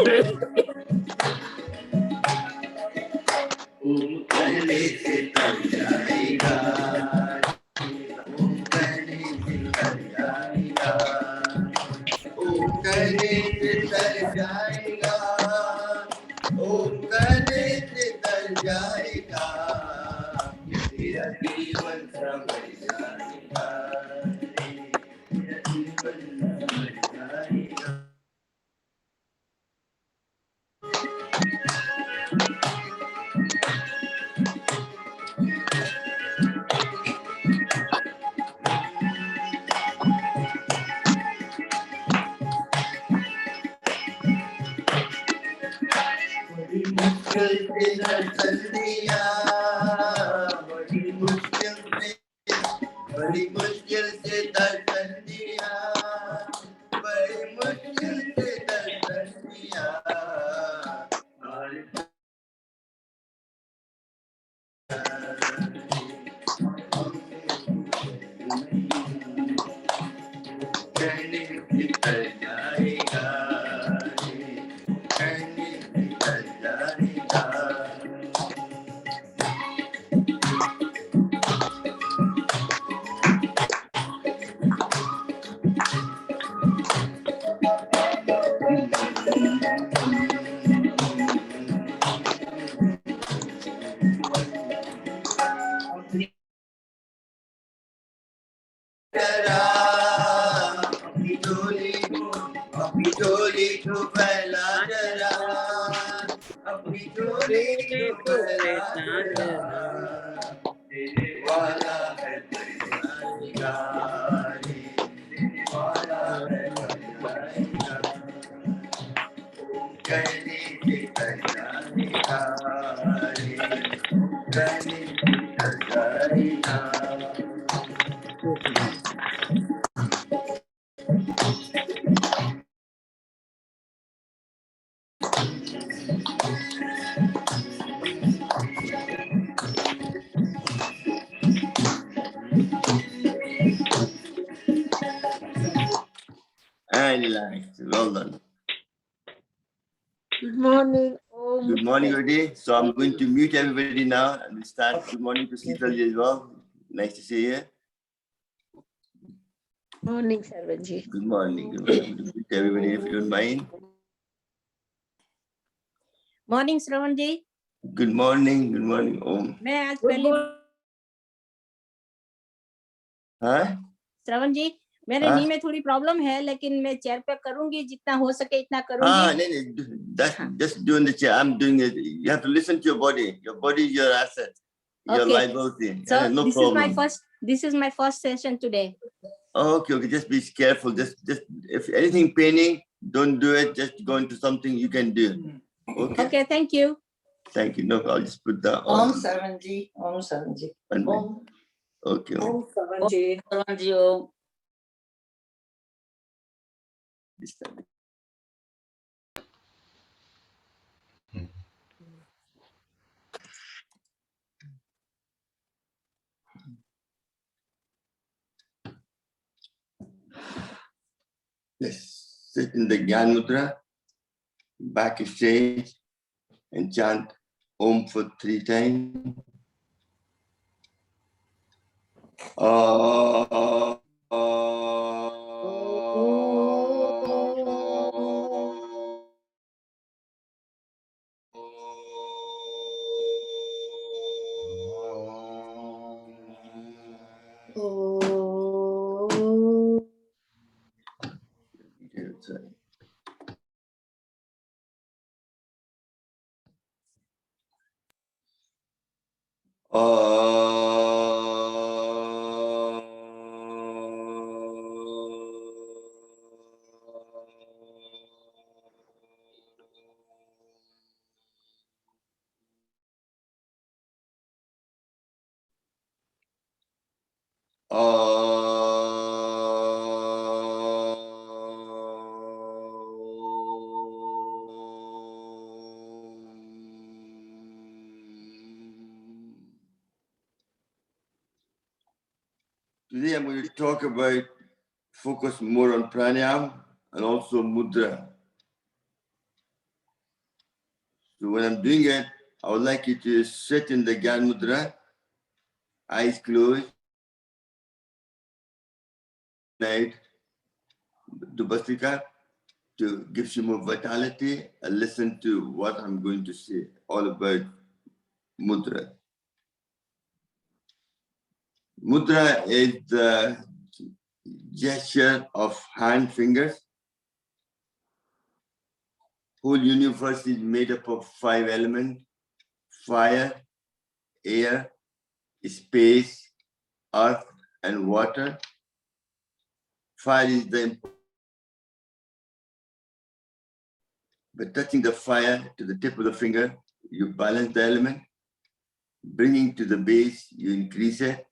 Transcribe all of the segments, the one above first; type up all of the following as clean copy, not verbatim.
ओम कहने से तर जाएगा, ओम कहने से तर जाएगा, ओम कहने से तर जाएगा, ओम कहने से तर जाएगा, तेरा जीवन संवर जाएगा, तेरा जीवन संवर जाएगा। बड़ी मुश्किल से दर्शन दिया, बड़ी मुश्किल से दर्शन दिया, बड़ी मुश्किल से दर्शन दिया, कहने से तर जाएगा, कहने से तर जाएगा। अपनी झोली को फैला जरा, अपनी झोली को फैला जरा, देने वाला है जाएगा, देने वाला है जाएगा, कहने से तर जाएगा, कहने से तर जाएगा। And relax. Well done. Good morning. Good morning, everybody. So I'm going to mute everybody now and we start. Good morning to Seetalji as well. Nice to see you. Morning, Sarvanji. Good morning. Good morning. Mute everybody if you don't mind. Morning, Shravanji. Good morning. Good morning. Om. मैं आज पहली Huh? श्रवण जी मेरे नी में थोड़ी problem है लेकिन मैं chair पे करूंगी जितना हो सके इतना करूंगी. No. That's just doing the chair. I'm doing it. You have to listen to your body. Your body is your asset. Your liability. So no this problem. This is my first session today. Okay. Just be careful. Just if anything paining, don't do it. Just go into something you can do. Okay, thank you. Thank you. No, I'll just put that Om on. Sarvanji. Om Sarvanji. Om. Okay. Om Sarvanji. Sarvanji Om. This time. Let's sit in the Gyan Mudra, back exchange, and chant Om for 3 times. Today I'm going to talk about focus more on pranayam and also mudra. So when I'm doing it, I would like you to sit in the Gyan Mudra, eyes closed, night, do Bhastrika, to give you more vitality and listen to what I'm going to say, all about Mudra. Mudra is the gesture of hand fingers. Whole universe is made up of 5 elements: fire, air, space, earth, and water. Fire is the by touching the fire to the tip of the finger, you balance the element. Bringing to the base, you increase it.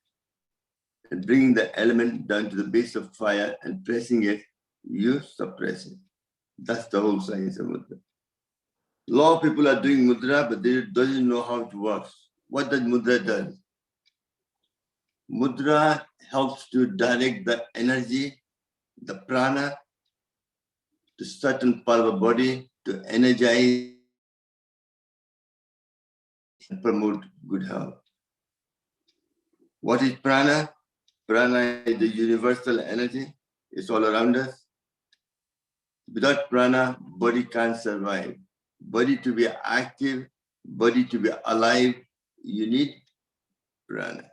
And bringing the element down to the base of fire and pressing it, you suppress it. That's the whole science of Mudra. A lot of people are doing Mudra, but they don't know how it works. What does Mudra do? Mudra helps to direct the energy, the prana, to certain part of the body to energize and promote good health. What is prana? Prana is the universal energy. It's all around us. Without prana, body can't survive. Body to be active, body to be alive, you need prana.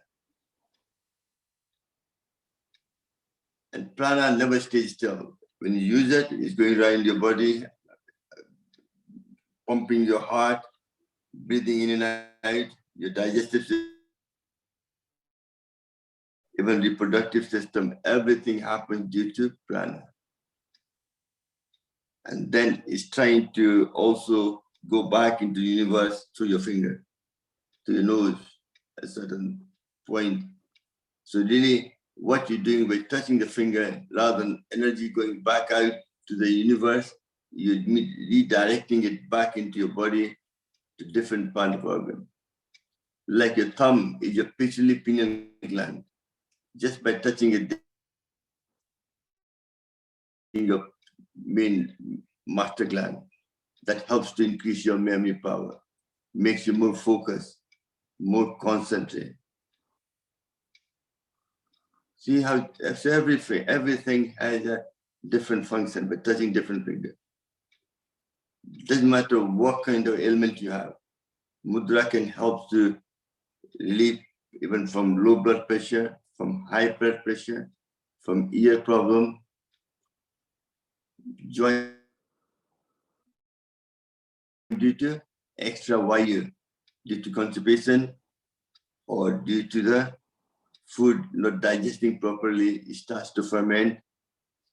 And prana never stays still. When you use it, it's going around your body, pumping your heart, breathing in and out, your digestive system, even reproductive system, everything happens due to prana. And then it's trying to also go back into the universe through your finger, to your nose, at a certain point. So really, what you're doing by touching the finger, rather than energy going back out to the universe, you're redirecting it back into your body to different part of organ. Like your thumb is your pituitary pineal gland. Just by touching it, in your main master gland, that helps to increase your memory power, makes you more focused, more concentrated. See how everything has a different function by touching different fingers. Doesn't matter what kind of ailment you have. Mudra can help to relieve even from low blood pressure, from high blood pressure, from ear problem, joint due to extra wire, due to constipation, or due to the food not digesting properly, it starts to ferment,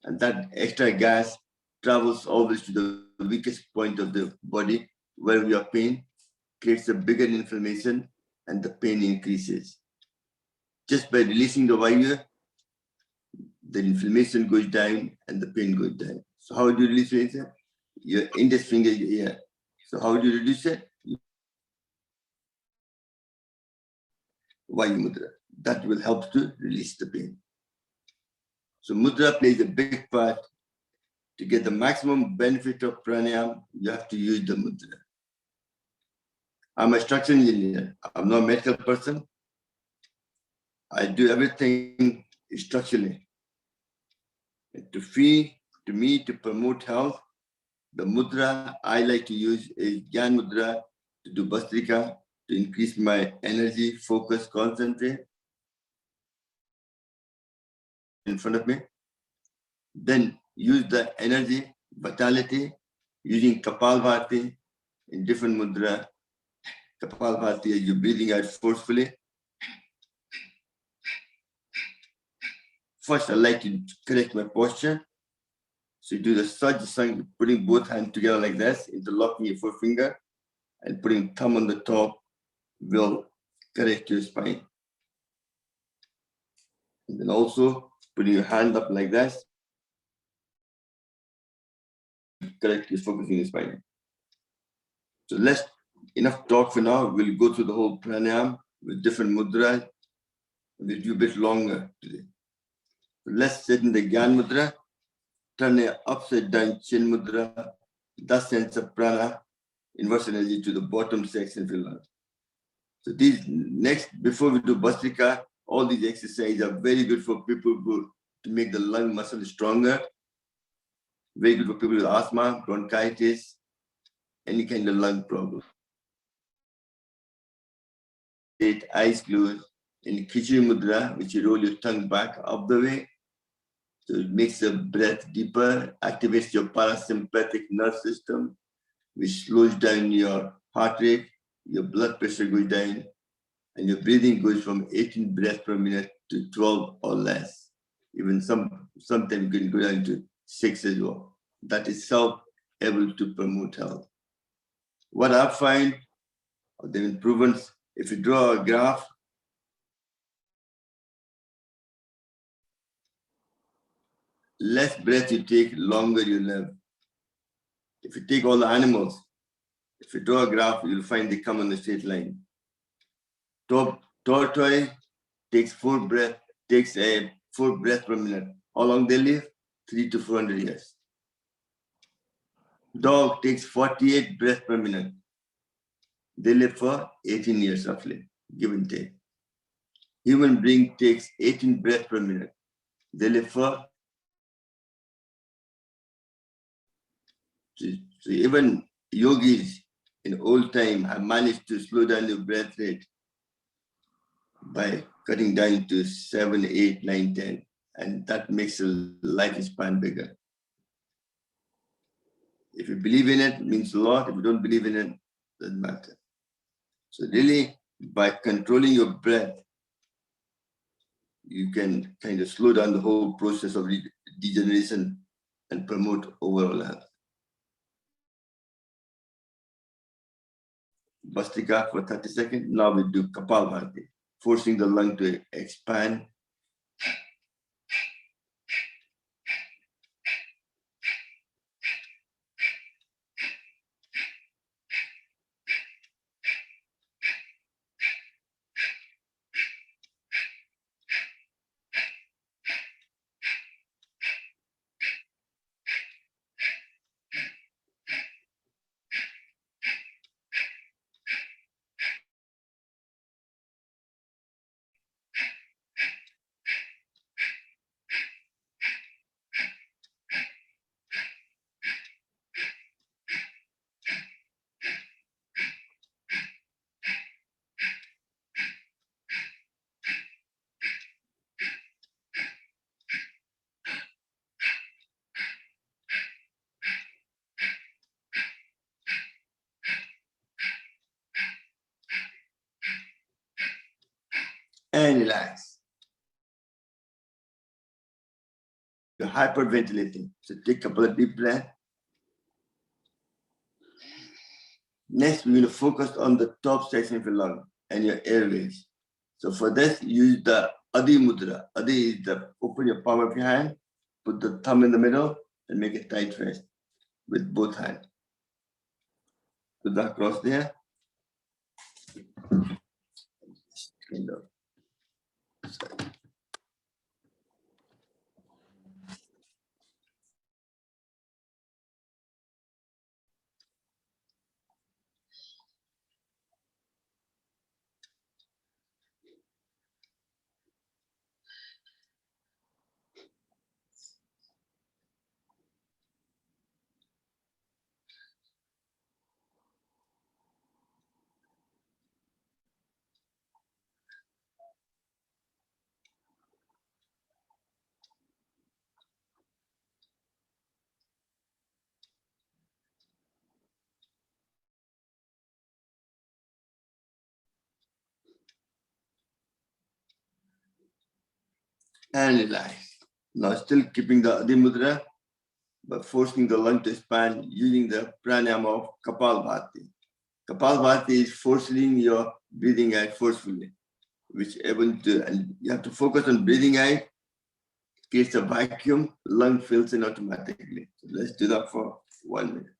and that extra gas travels always to the weakest point of the body where we have pain, creates a bigger inflammation, and the pain increases. Just by releasing the wire, the inflammation goes down and the pain goes down. So how do you release it? Your index finger is here. So how do you reduce it? Vayu Mudra. That will help to release the pain. So Mudra plays a big part. To get the maximum benefit of pranayam, you have to use the Mudra. I'm a structural engineer. I'm not a medical person. I do everything structurally. To me, to promote health, the mudra I like to use is Gyan Mudra to do Bhastrika, to increase my energy, focus, concentrate in front of me. Then use the energy, vitality, using Kapalbhati in different mudra. Kapalbhati is you breathing out forcefully. First, I like to correct my posture. So you do the Sajjasang, putting both hands together like this, interlocking your forefinger, and putting thumb on the top will correct your spine. And then also putting your hand up like this, correct your focusing your spine. So enough talk for now. We'll go through the whole pranayam with different mudras. We'll do a bit longer today. So let's sit in the Gyan Mudra, turn the upside down chin mudra, that sense of prana, inverse energy to the bottom section of your lung. So these next, before we do Bhastrika, all these exercises are very good for people who, to make the lung muscle stronger. Very good for people with asthma, bronchitis, any kind of lung problem. Eyes closed in Khichdi Mudra, which you roll your tongue back up the way. So it makes the breath deeper, activates your parasympathetic nerve system, which slows down your heart rate, your blood pressure goes down, and your breathing goes from 18 breaths per minute to 12 or less. Even sometimes you can go down to 6 as well. That is self able to promote health. What I find, the improvements, if you draw a graph, less breath you take, longer you live. If you take all the animals, if you draw a graph, you'll find they come on a straight line. Tortoise takes 4 breaths per minute. How long they live? 300 to 400 years. Dog takes 48 breaths per minute. They live for 18 years roughly, give and take. Human being takes 18 breaths per minute. They live for, so even yogis in old time have managed to slow down the breath rate by cutting down to 7, 8, 9, 10, and that makes the lifespan bigger. If you believe in it, it means a lot. If you don't believe in it, it doesn't matter. So really, by controlling your breath, you can kind of slow down the whole process of degeneration and promote overall health. Bhastrika for 30 seconds. Now we do Kapalbhati, forcing the lung to expand. And relax. You're hyperventilating. So take a couple of deep breaths. Next, we're going to focus on the top section of your lung and your airways. So for this, use the Adi Mudra. Adi is the open your palm of your hand, put the thumb in the middle, and make a tight fist with both hands. Put that across there. Kind of. And relax. Now still keeping the Adi Mudra, but forcing the lung to expand using the pranayam of Kapalbhati. Kapalbhati is forcing your breathing out forcefully, which able to, and you have to focus on breathing out, creates a vacuum, lung fills in automatically. So let's do that for 1 minute.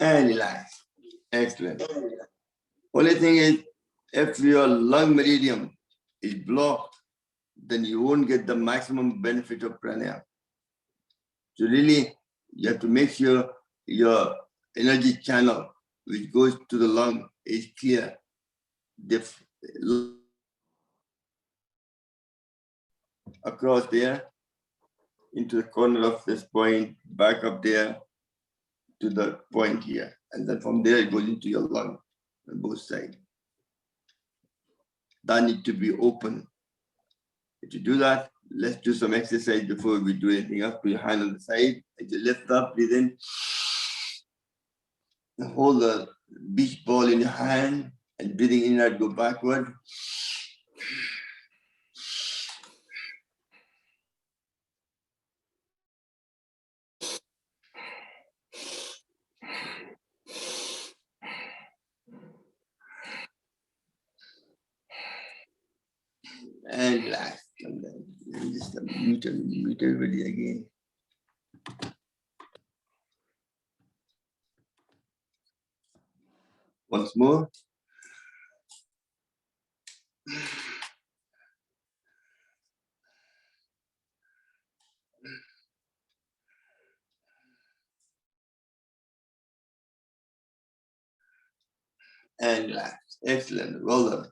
and relax. Excellent. Only thing is, if your lung meridian is blocked, then you won't get the maximum benefit of pranayama. So really, you have to make sure your energy channel, which goes to the lung, is clear. Across there, into the corner of this point, back up there to the point here. And then from there, it goes into your lung on both sides. That need to be open. If you do that, let's do some exercise before we do anything else. Put your hand on the side, and you lift up, breathe in. And hold the beach ball in your hand, and breathing in and out, go backward. And relax. And then just mute everybody again. Once more. And relax. Excellent. Well done.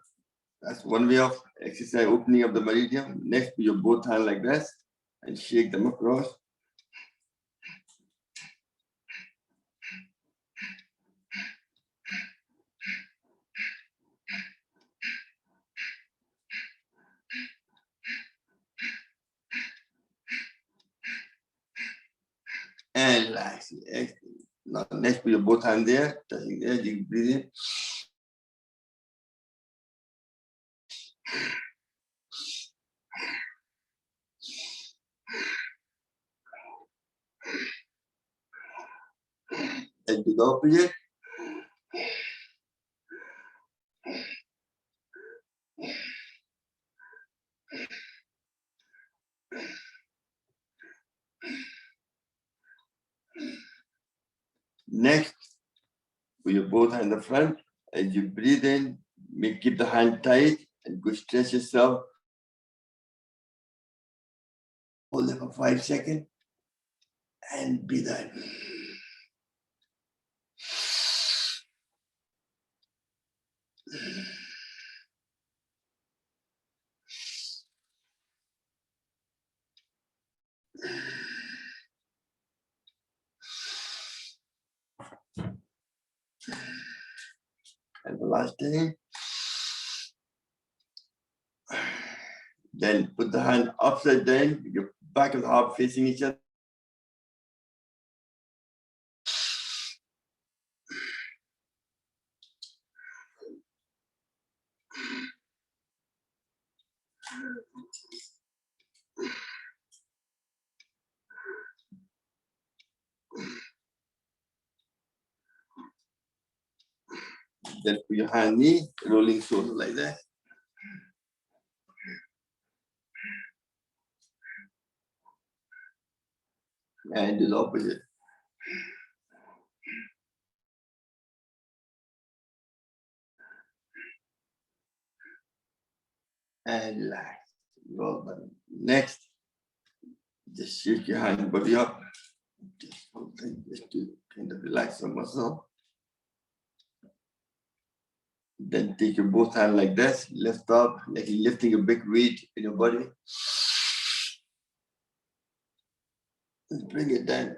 That's one way of exercise, opening up the meridian. Next, put your both hands like this and shake them across. And relax. Excellent. Now, next, put your both hands there, touching there, you breathe in. And do the opposite. Next, put your both hands in the front. As you breathe in, keep the hand tight and go stretch yourself. Hold it for 5 seconds and breathe out. And the last thing. Then put the hand upside down, your back of the heart facing each other. Then put your hand knee, rolling shoulder like that. And do the opposite. And relax. Well done. Next, just shake your hand body up. Just something just to kind of relax the muscle. Then take your both hands like this, lift up, like you're lifting a big weight in your body. And bring it down.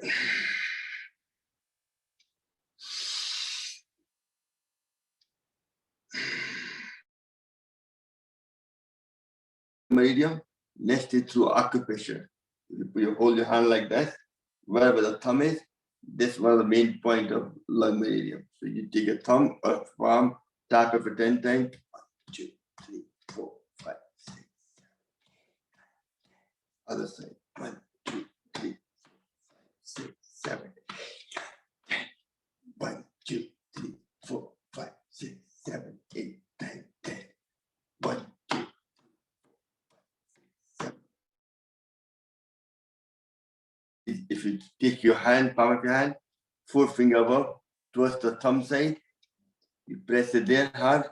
Meridian, next is through acupressure. You hold your hand like that, wherever the thumb is, this is one of the main point of lung meridian. So you take a thumb or palm, tap it for 10 times. 1, 2, 3, 4, 5, 6, 7. Other side. 1, 2, 3, 4, 5, 6, 7. 1, 2, 3, 4, 5, 6, 7, 8, 9, 10. 1, 2. If you take your hand, palm of your hand, 4 finger above, towards the thumb side. You press it there hard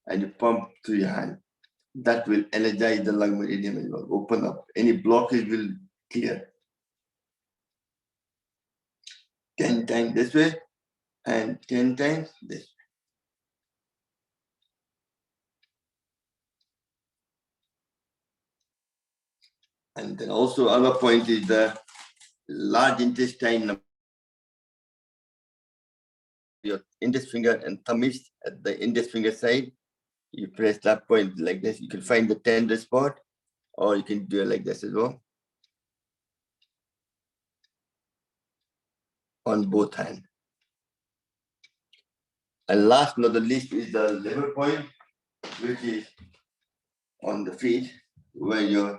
and you pump through your hand. That will energize the lung meridian and will open up. Any blockage will clear. 10 times this way and 10 times this way. And then also other point is the large intestine. Your index finger and thumb is at the index finger side. You press that point like this. You can find the tender spot, or you can do it like this as well. On both hands. And last not the least is the liver point, which is on the feet, where your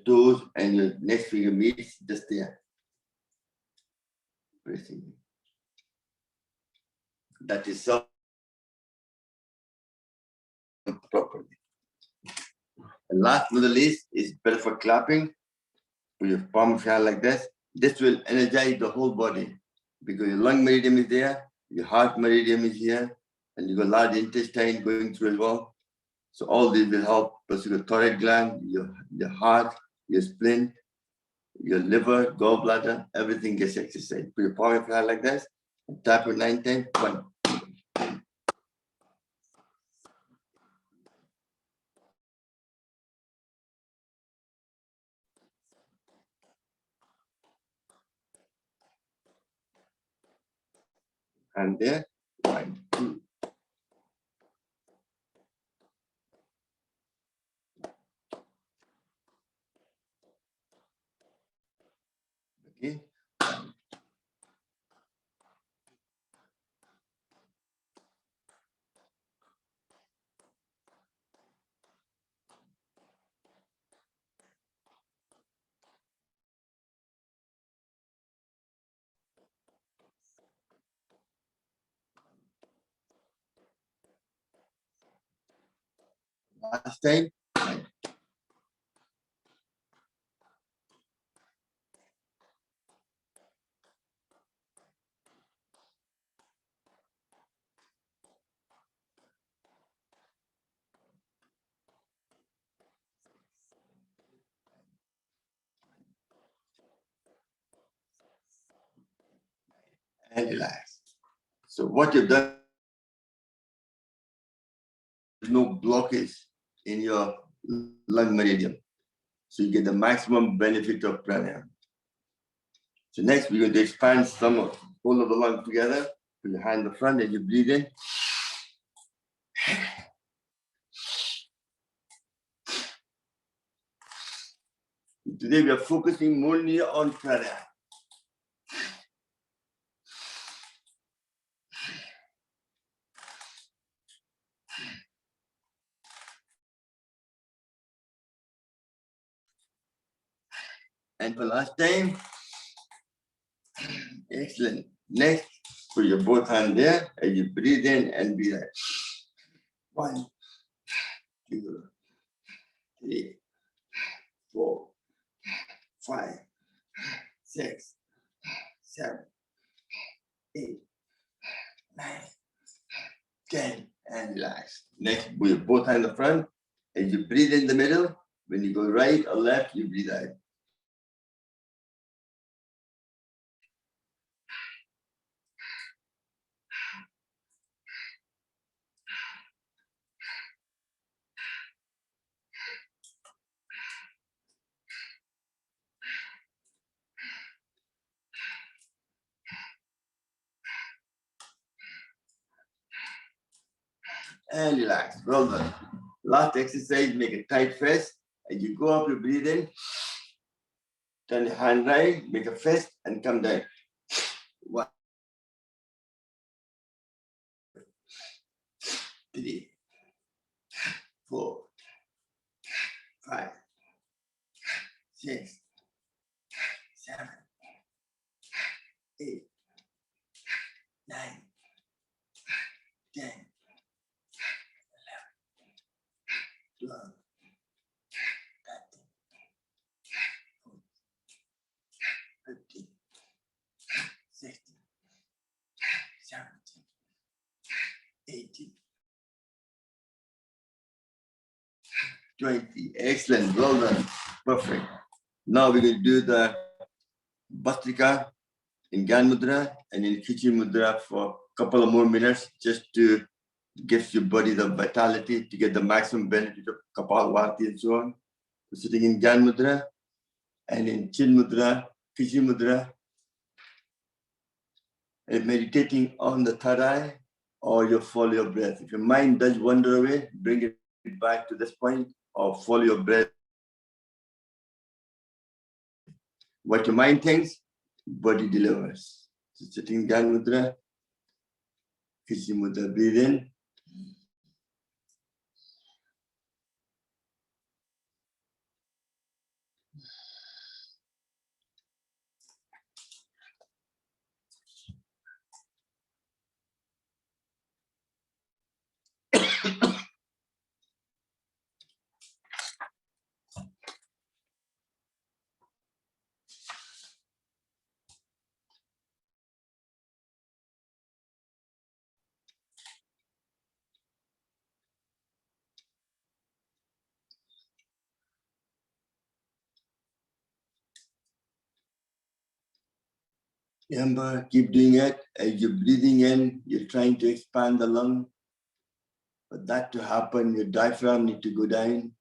toes and your next finger meets, just there. Pressing. That is so properly. And last but not the least is better for clapping. With your palm of your hand like this. This will energize the whole body because your lung meridian is there, your heart meridian is here, and you got large intestine going through as well. So all these will help. Plus your thyroid gland, your heart, your spleen, your liver, gallbladder, everything gets exercised. Put your palm of your hand like this, and tap it 9 times. 1. And there, 1, 2. Okay. Last time. And relax. So what you've done, no blockage in your lung meridian. So you get the maximum benefit of pranayam. So next we're going to expand some of all of the lung together. Put your hand in the front and you breathe in. Today we are focusing mainly on pranayam. And for last time, excellent. Next, put your both hands there and you breathe in and breathe out. 1, 2, 3, 4, 5, 6, 7, 8, 9, 10, and relax. Next, put your both hands in the front and you breathe in the middle. When you go right or left, you breathe out. And relax. Well done. Last exercise, make a tight fist. And you go up, you breathe in. Turn your hand right, make a fist, and come down. 1, 3, 4, 5, 6, 7, 8, 9, 10, 11, 12, 13, 14, 15, 16, 17, 20. Excellent. Well done. Perfect. Now we're going to do the Bhastrika in Gyan Mudra and in Khichi Mudra for a couple of more minutes just to give your body the vitality to get the maximum benefit of Kapalbhati and so on. We're sitting in Gyan Mudra and in Chin Mudra, Khichi Mudra, and meditating on the third eye, or you follow your breath. If your mind does wander away, bring it back to this point, or follow your breath. What your mind thinks, body delivers. So sitting in Gyan Mudra, Khichi Mudra, breathe in. Remember, keep doing it. As you're breathing in, you're trying to expand the lung. For that to happen, your diaphragm needs to go down.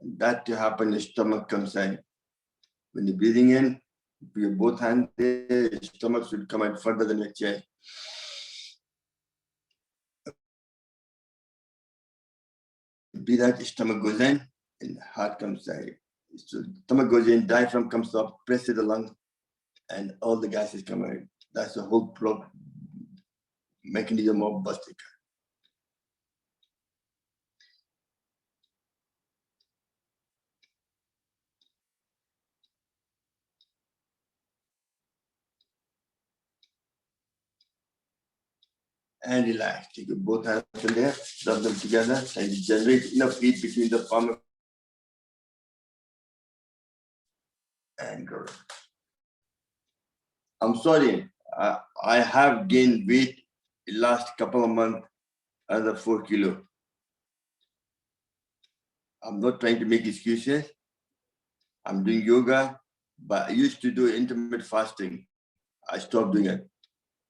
And that to happen, your stomach comes in. When you're breathing in, put your both hands there, your stomach should come out further than your chest. Breathe out, your stomach goes in, and the heart comes out. So stomach goes in, diaphragm comes up, press to the lung, and all the gases come out. That's the whole mechanism of Bhastrika. And relax. Take your both hands in there, rub them together, and generate enough heat between the palm of and go. I'm sorry, I have gained weight the last couple of months, another 4 kilos. I'm not trying to make excuses. I'm doing yoga, but I used to do intermittent fasting. I stopped doing it.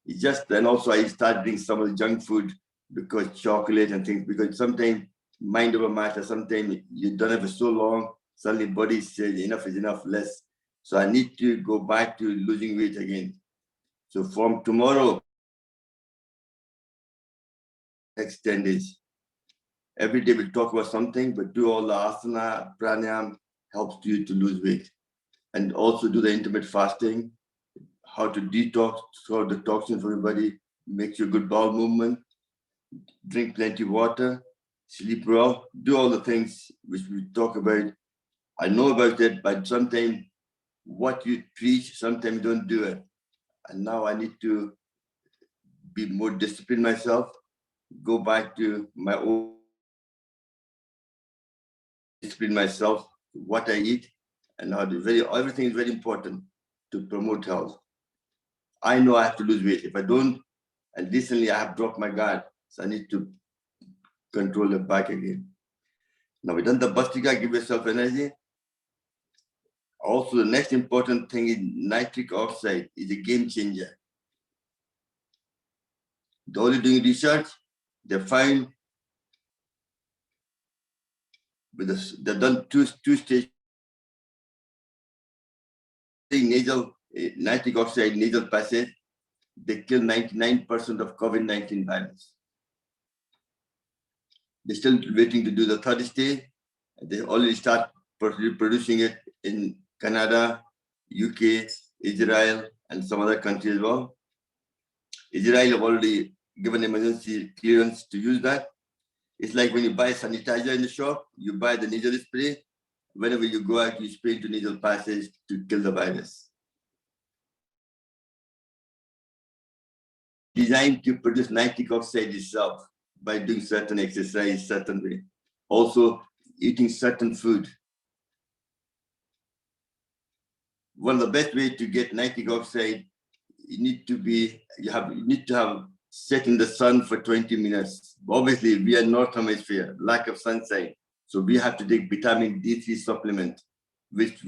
It's just, and also I started doing some of the junk food because chocolate and things, because sometimes mind over matter, sometimes you've done it for so long, suddenly body says enough is enough, less. So I need to go back to losing weight again. So from tomorrow, next 10 days, every day we'll talk about something, but do all the asana, pranayam, helps you to lose weight. And also do the intermittent fasting, how to detox, throw the toxins from your body, make your good bowel movement, drink plenty of water, sleep well, do all the things which we talk about. I know about it, but sometimes what you preach, sometimes you don't do it. And now I need to be more disciplined myself, go back to my own, discipline myself, what I eat, and how to everything is very important to promote health. I know I have to lose weight. If I don't, and recently I have dropped my guard, so I need to control it back again. Now we've done the Bhastrika, give yourself energy. Also, the next important thing is nitric oxide is a game changer. They're only doing research, they find they've done two stage nasal nitric oxide nasal passage. They kill 99% of COVID-19 virus. They're still waiting to do the third stage. They already start producing it in Canada, UK, Israel, and some other countries as well. Israel have already given emergency clearance to use that. It's like when you buy sanitizer in the shop, you buy the nasal spray. Whenever you go out, you spray into nasal passage to kill the virus. Designed to produce nitric oxide itself by doing certain exercise, certain way. Also, eating certain food. One of the best ways to get nitric oxide, you need to have sit in the sun for 20 minutes. Obviously, we are North Hemisphere, lack of sunshine. So we have to take vitamin D3 supplement, which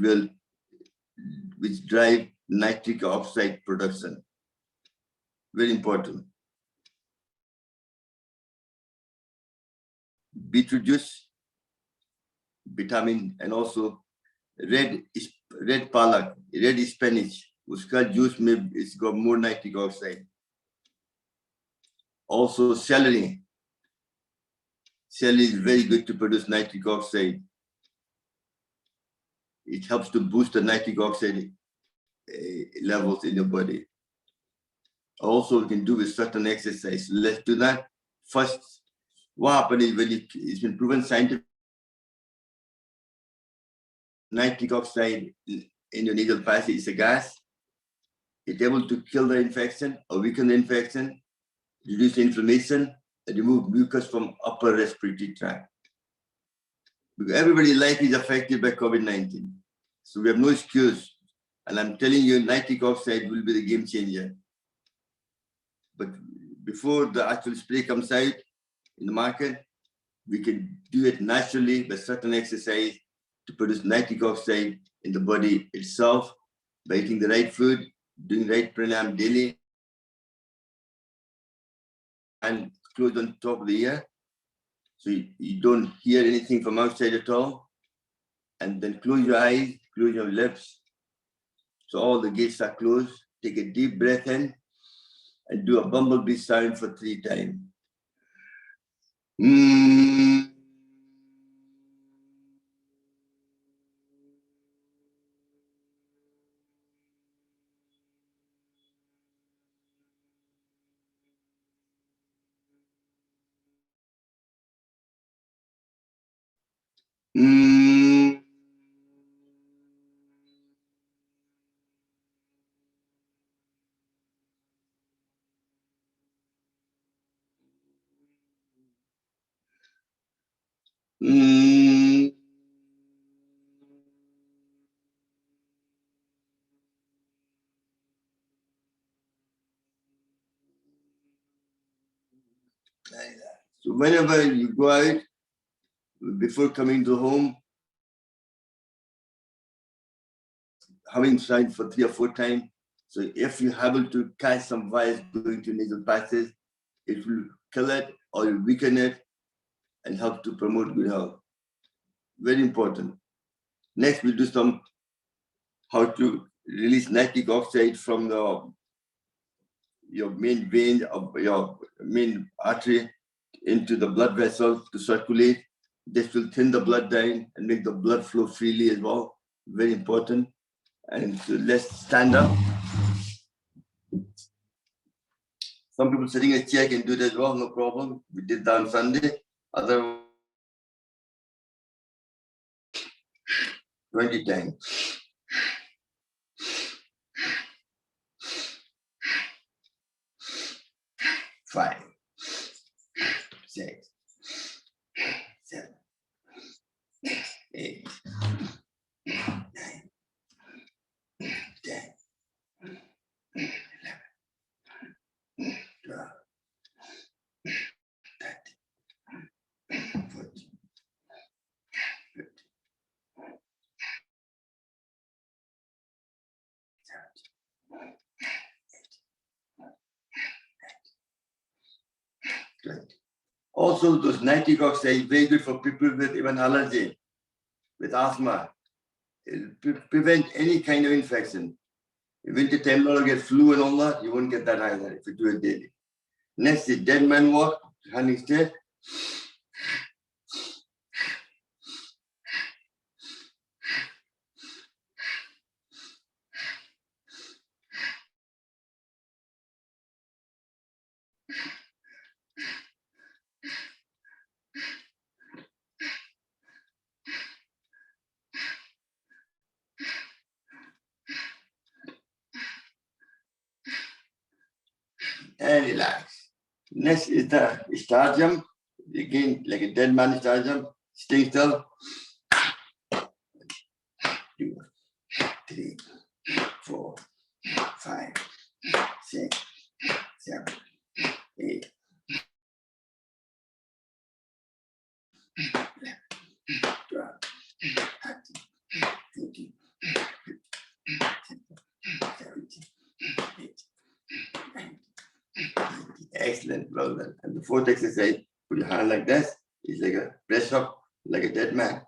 drive nitric oxide production. Very important. Beetroot juice, vitamin, and also red palak, red spinach. Uska juice it's got more nitric oxide. Also celery. Celery is very good to produce nitric oxide. It helps to boost the nitric oxide levels in your body. Also, we can do with certain exercise. Let's do that. First, what happens is when it's been proven scientific, nitric oxide in your nasal passage is a gas. It's able to kill the infection or weaken the infection, reduce inflammation, and remove mucus from upper respiratory tract. Because everybody's life is affected by COVID-19. So we have no excuse. And I'm telling you, nitric oxide will be the game changer. But before the actual spray comes out in the market, we can do it naturally by certain exercise to produce nitric oxide in the body itself by eating the right food, doing right pranayam daily, and close on top of the ear, so you don't hear anything from outside at all. And then close your eyes, close your lips, so all the gates are closed. Take a deep breath in and do a bumblebee sound for 3 times. So whenever you go out, before coming to home, having signed for 3 or 4 times. So if you happen to catch some virus going to nasal passages, it will kill it or weaken it and help to promote good health. Very important. Next, we'll do some how to release nitric oxide from your main vein of your main artery into the blood vessel to circulate. This will thin the blood down and make the blood flow freely as well. Very important. And so let's stand up. Some people sitting in a chair can do it as well, no problem. We did that on Sunday. Other 20 times. 5, 6, 7, 8, 9, 10, 11, 12, 13, 14, 15, 17, 20. Also, those nitric oxide is very good for people with even allergy, with asthma. It will prevent any kind of infection. In winter time, you get flu and all that, you won't get that either if you do it daily. Next is dead man walk, running straight. And relax. Next is the star jump. Again, like a dead man star jump. Stay still. 2, 3, 4, 5, 6, 7, 8, 11, Excellent, well done. And the fourth exercise, put your hand like this. It's like a press up, like a dead man.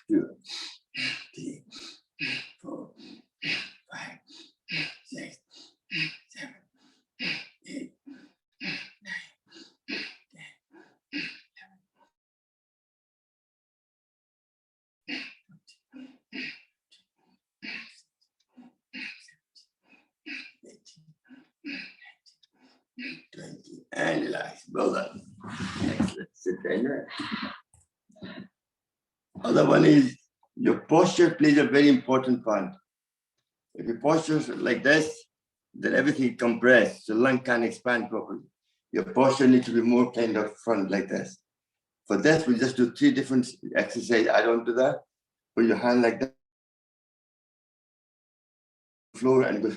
2, 3, 4, 5, 6, 7, 8, 20, and relax. Well done. Excellent. Sit there. Other one is your posture plays a very important part. If your posture is like this, then everything compressed, so lung can't expand properly. Your posture needs to be more kind of front like this. For this, we just do 3 different exercises. Add on to that. Put your hand like that, floor, and go.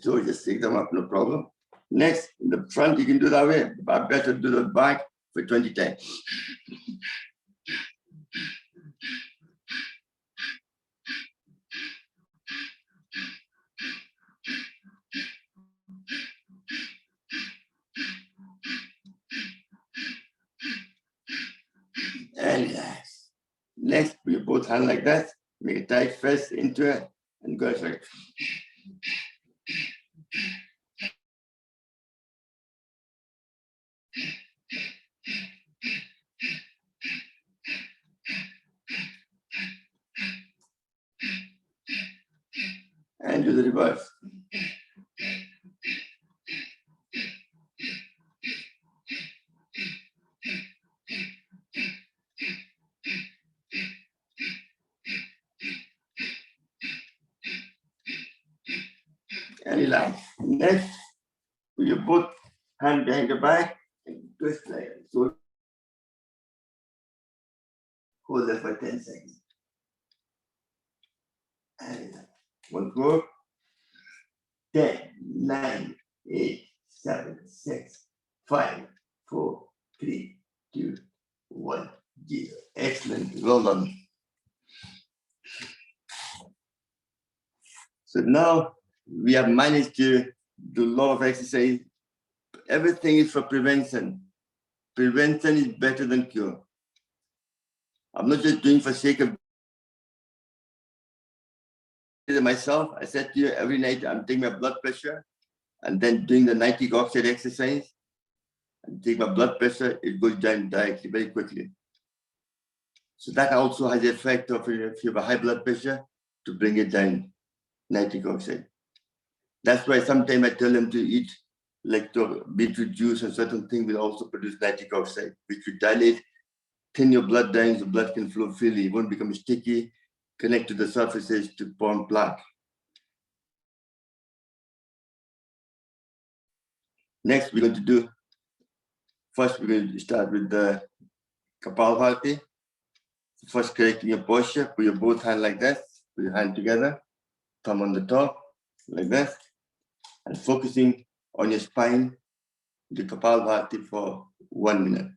So just take them up, no problem. Next, in the front, you can do that way, but better do the back for 20 times. And relax. Next, put your both hands like that, make a tight fist into it, and go like. And do the reverse. And relax. Next, put your both hand behind your back and twist like that. So hold that for 10 seconds. And one more. 10, 9, 8, 7, 6, 5, 4, 3, 2, 1, 0. Excellent. Well done. So now we have managed to do a lot of exercise. Everything is for prevention. Prevention is better than cure. I'm not just doing for sake of myself. I said to you every night, I'm taking my blood pressure and then doing the nitric oxide exercise. And take my blood pressure, it goes down directly, very quickly. So that also has the effect of, if you have a high blood pressure, to bring it down, nitric oxide. That's why sometimes I tell them to eat like the beetroot juice and certain things will also produce nitric oxide, which will dilate, thin your blood down, so blood can flow freely. It won't become sticky, connect to the surfaces to form plaque. Next, we're going to do, first we're going to start with the Kapalbhati. First, correcting your posture, put your both hands like that, put your hand together, thumb on the top, like that, and focusing on your spine, the Kapalbhati for 1 minute.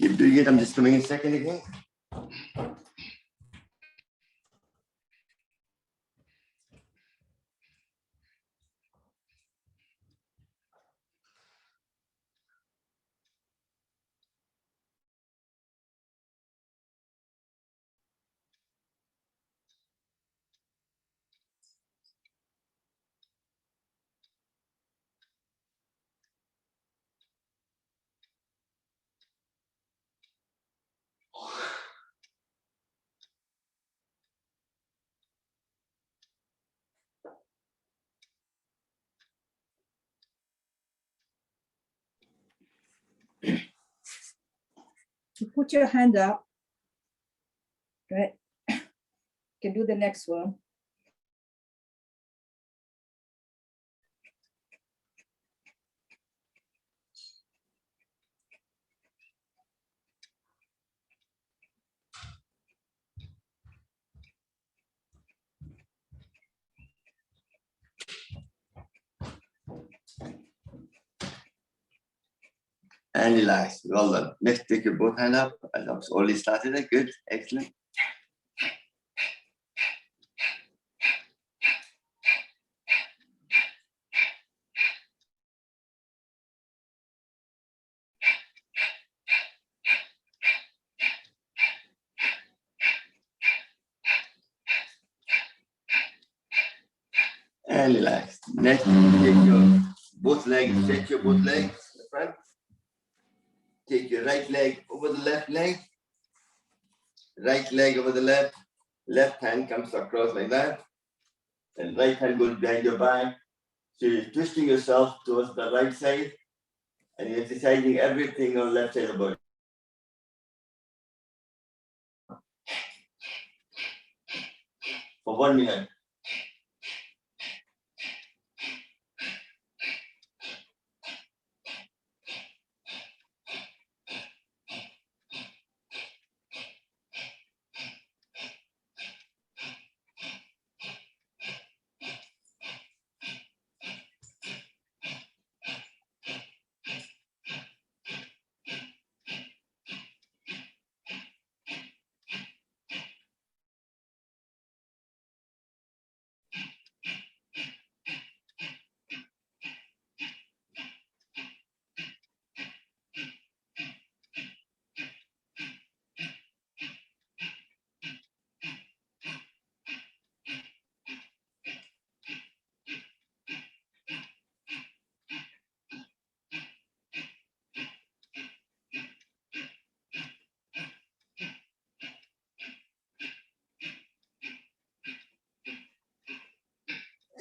Keep doing it. I'm just coming in a second again. you put your hand up, right? You can do the next one. And relax. Well done. Next, take your both hand up. As I've already started it. Good. Excellent. And relax. Next, take your both legs, stretch your both legs in the front. Take your right leg over the left leg. Right leg over the left. Left hand comes across like that. And right hand goes behind your back. So you're twisting yourself towards the right side. And you're exercising everything on the left side of the body. For 1 minute.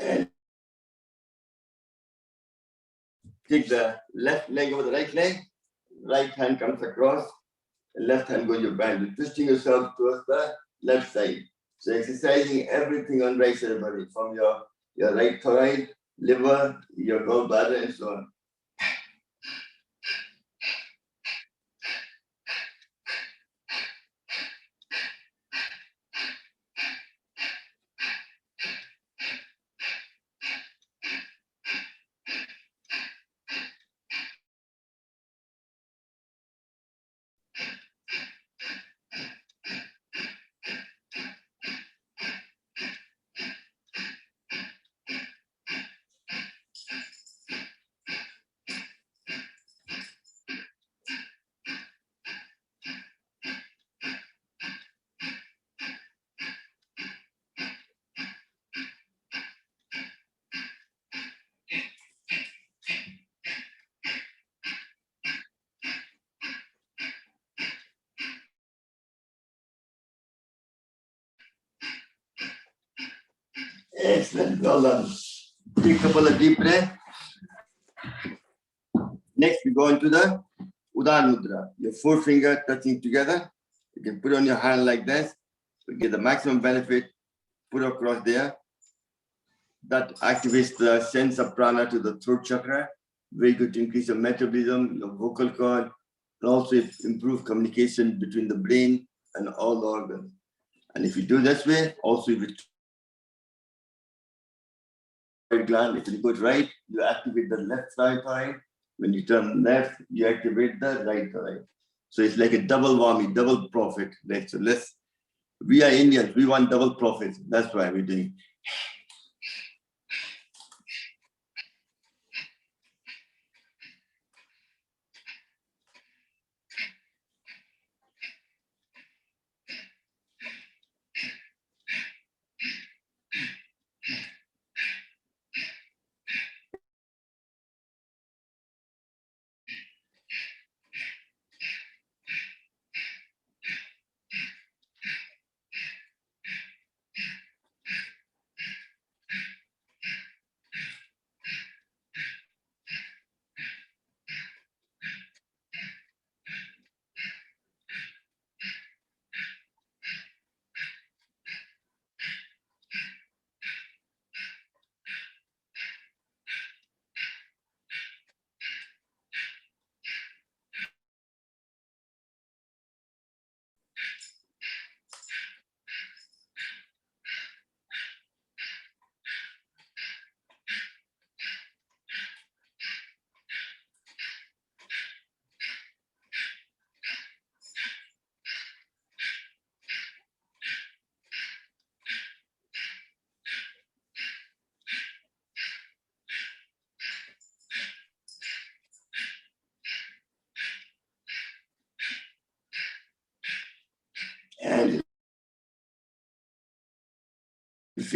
And take the left leg over the right leg. Right hand comes across. The left hand goes your back. You're twisting yourself towards the left side. So exercising everything on right side of the body, from your right thigh, liver, your gallbladder, and so on. Excellent. Well done. Take a couple of deep breaths. Next, we go into the Udan Mudra. Your forefinger touching together. You can put on your hand like this to get the maximum benefit. Put across there. That activates the sense of prana to the throat chakra. Very good to increase your metabolism, your vocal cord, and also improve communication between the brain and all the organs. And if you do this way, also with gland, if you go right, you activate the left thigh. When you turn left, you activate the right thigh. So it's like a double whammy, double profit. Right? So we are Indians, we want double profit. That's why we're doing.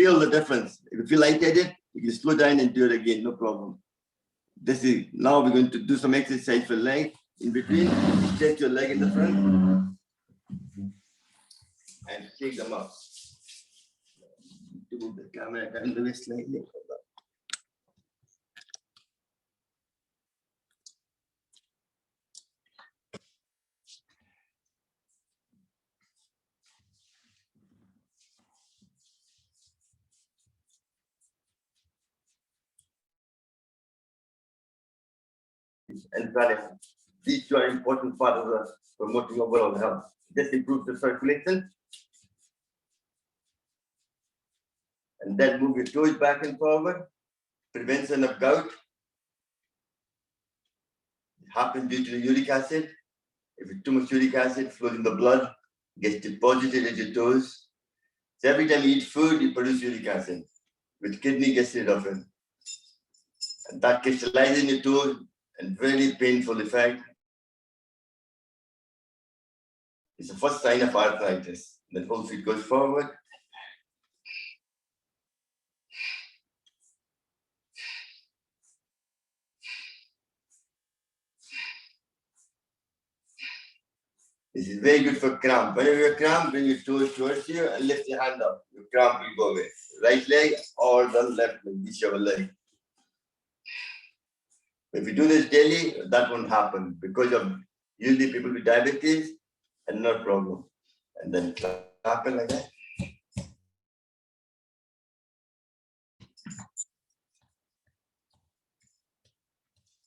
feel the difference. If you feel lightheaded, you can slow down and do it again, no problem. This is, now we're going to do some exercise for leg. In between, stretch your leg in the front and shake them up. To move the camera down the waist slightly. And Pranayam. These two are important part of the promoting overall health. This improves the circulation. And then move your toes back and forward. Prevention of gout. It happens due to the uric acid. If it's too much uric acid flows in the blood, gets deposited in your toes. So every time you eat food, you produce uric acid, which kidney gets rid of it. And that crystallizes in your toes and very painful effect. It's the first sign of arthritis. Then whole feet goes forward. This is very good for cramp. Whenever you cramp, bring your toes towards you and lift your hand up. Your cramp will go away. Right leg or the left leg, whichever leg. If you do this daily, that won't happen because of usually people with diabetes and no problem. And then clap it like that.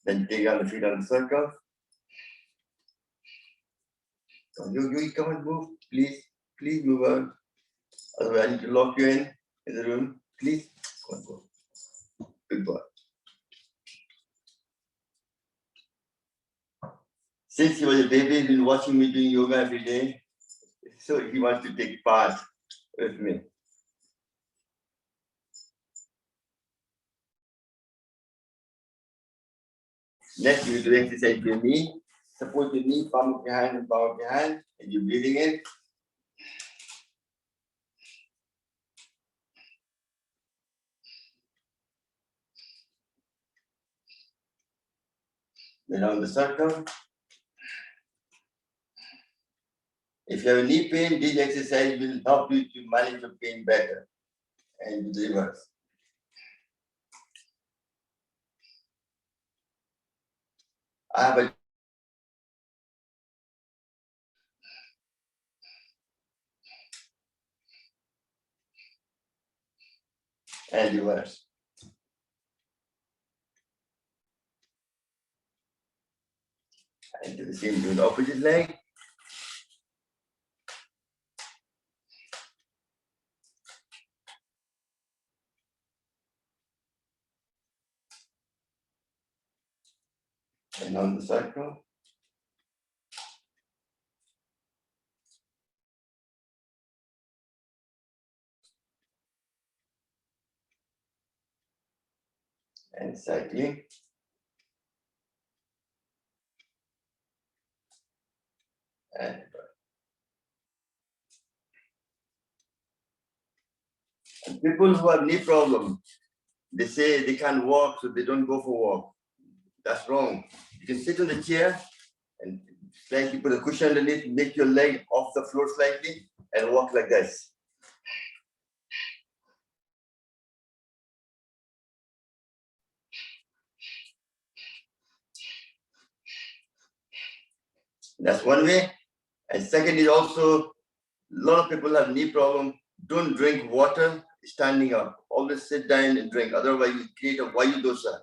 Then take on the feet on the circle. You come and move, please. Please move out. Otherwise, I need to lock you in the room. Please. Come on, go. Good boy. Since he was a baby, he's been watching me doing yoga every day. So he wants to take part with me. Next, you do exercise with your knee. Support your knee, palm of your hand and palm of your hand, and you're breathing in. Then on the circle. If you have a knee pain, this exercise will help you to manage your pain better and do the reverse. I have a and reverse. And do the same to the opposite leg. And on the circle. And cycling. And people who have knee problems, they say they can't walk, so they don't go for a walk. That's wrong. You can sit on the chair and slightly put a cushion underneath, make your leg off the floor slightly, and walk like this. That's one way. And second is also, a lot of people have knee problem. Don't drink water standing up. Always sit down and drink. Otherwise, you create a vayu dosa.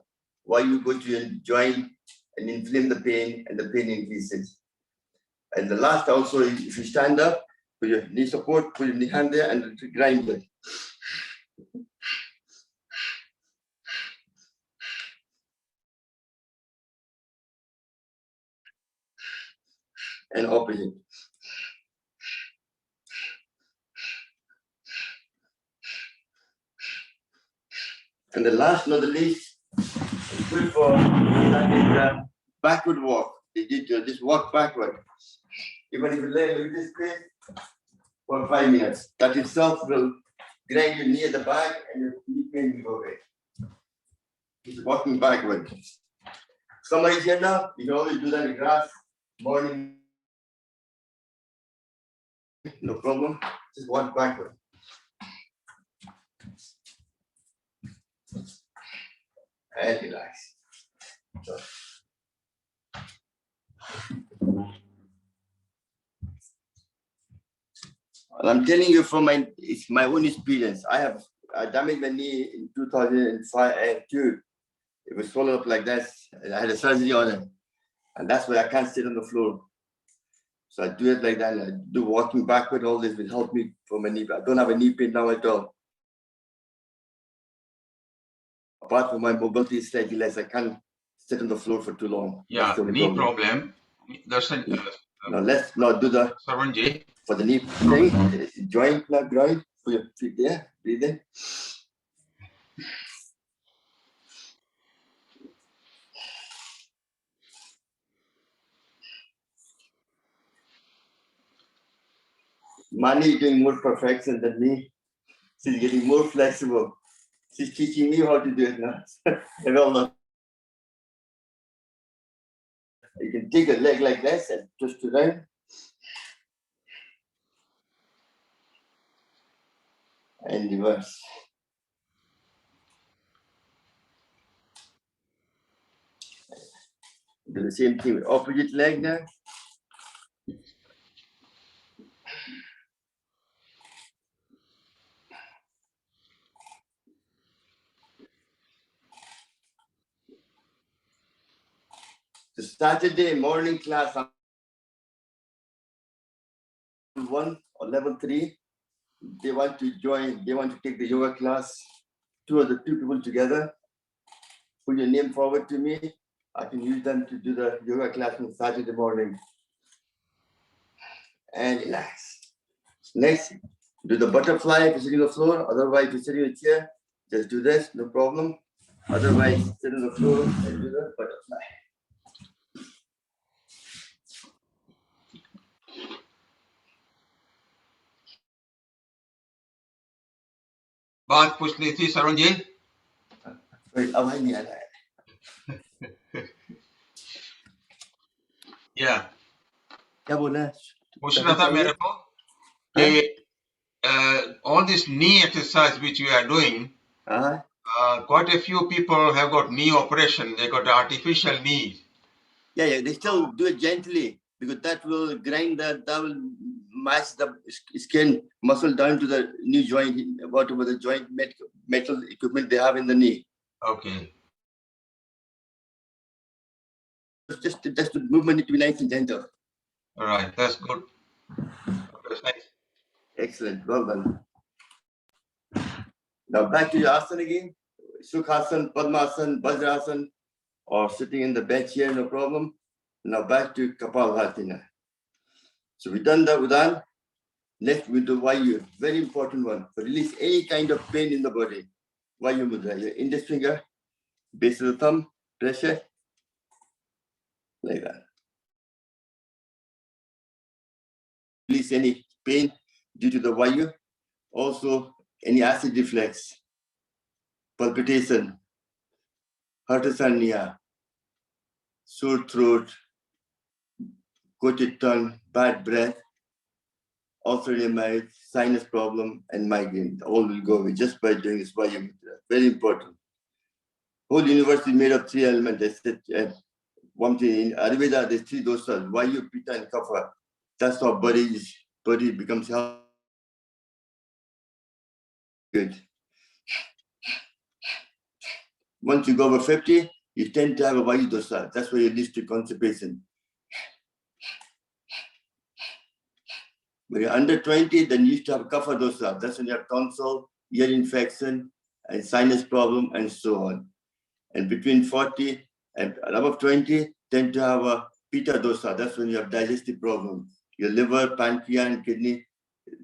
Vayu go to your joint and inflame the pain, and the pain increases. And the last also, if you stand up, put your knee support, put your knee hand there, and grind it. And opposite. And the last, not the least, is good for backward walk. You did just walk backward. Even if you lay like this way for 5 minutes, that itself will grind your knee at the back and your knee pain will go away. Just walking backward. Somebody's here now, you can always do that in grass, morning. No problem. Just walk backward. And relax. So. Well, I'm telling you from it's my own experience. I damaged my knee in 2005 and 2. It was swollen up like this, and I had a surgery on it. And that's why I can't sit on the floor. So I do it like that. And I do walking backward. All this will help me for my knee. I don't have a knee pain now at all. Apart from my mobility is slightly less, I can't sit on the floor for too long. Yeah, knee problem. That's a Now let's now do the Sarvanji. for the knee thing. Joint, not groin. Put your feet there. Breathe in. Mani is doing more perfection than me. She's getting more flexible. She's teaching me how to do it now. I will not. You can take a leg like this and twist it around. And reverse. Do the same thing with opposite leg now. The Saturday morning class on 1 or level 3, they want to join, they want to take the yoga class, two people together. Put your name forward to me. I can use them to do the yoga class on Saturday morning. And relax. Next, do the butterfly if you're sitting on the floor. Otherwise, if you're sitting in a chair, just do this, no problem. Otherwise, sit on the floor and do the butterfly. बात पूछनी थी सरवण जी. Wait, आवाज नहीं आ रहा है. Yeah. क्या बोला है? पूछना था मेरे को कि all this knee exercise which you are doing, quite a few people have got knee operation. They got artificial knees. Yeah, they still do it gently because that will grind that will match the skin muscle down to the new joint, whatever the joint metal equipment they have in the knee. Okay. Just the movement need to be nice and gentle. All right, that's good. Okay, thanks. Excellent, well done. Now back to your asana again. Sukhasana, Padmasana, Vajrasana, or sitting in the bench here, no problem. Now back to Kapalbhati. So we've done the Udan. Next we do Vayu, very important one. For release any kind of pain in the body. Vayu Mudra, your index finger, base of the thumb, pressure, like that. Release any pain due to the Vayu. Also, any acid reflux, palpitation, hyperthermia, sore throat, coated tongue, bad breath, ulcerative mouth, sinus problem, and migraine. All will go away just by doing this Vayu Mudra. Very important. Whole universe is made of 3 elements. I said, one thing in Ayurveda, there's 3 dosas: Vayu, Pitta, and Kapha. That's how body becomes healthy. Good. Once you go over 50, you tend to have a Vayu dosa. That's where you lead to constipation. When you're under 20, then you used to have Kapha dosa. That's when you have tonsil, ear infection, and sinus problem, and so on. And between 40 and above 20, tend to have a Pitta dosa. That's when you have digestive problem. Your liver, pancreas, and kidney,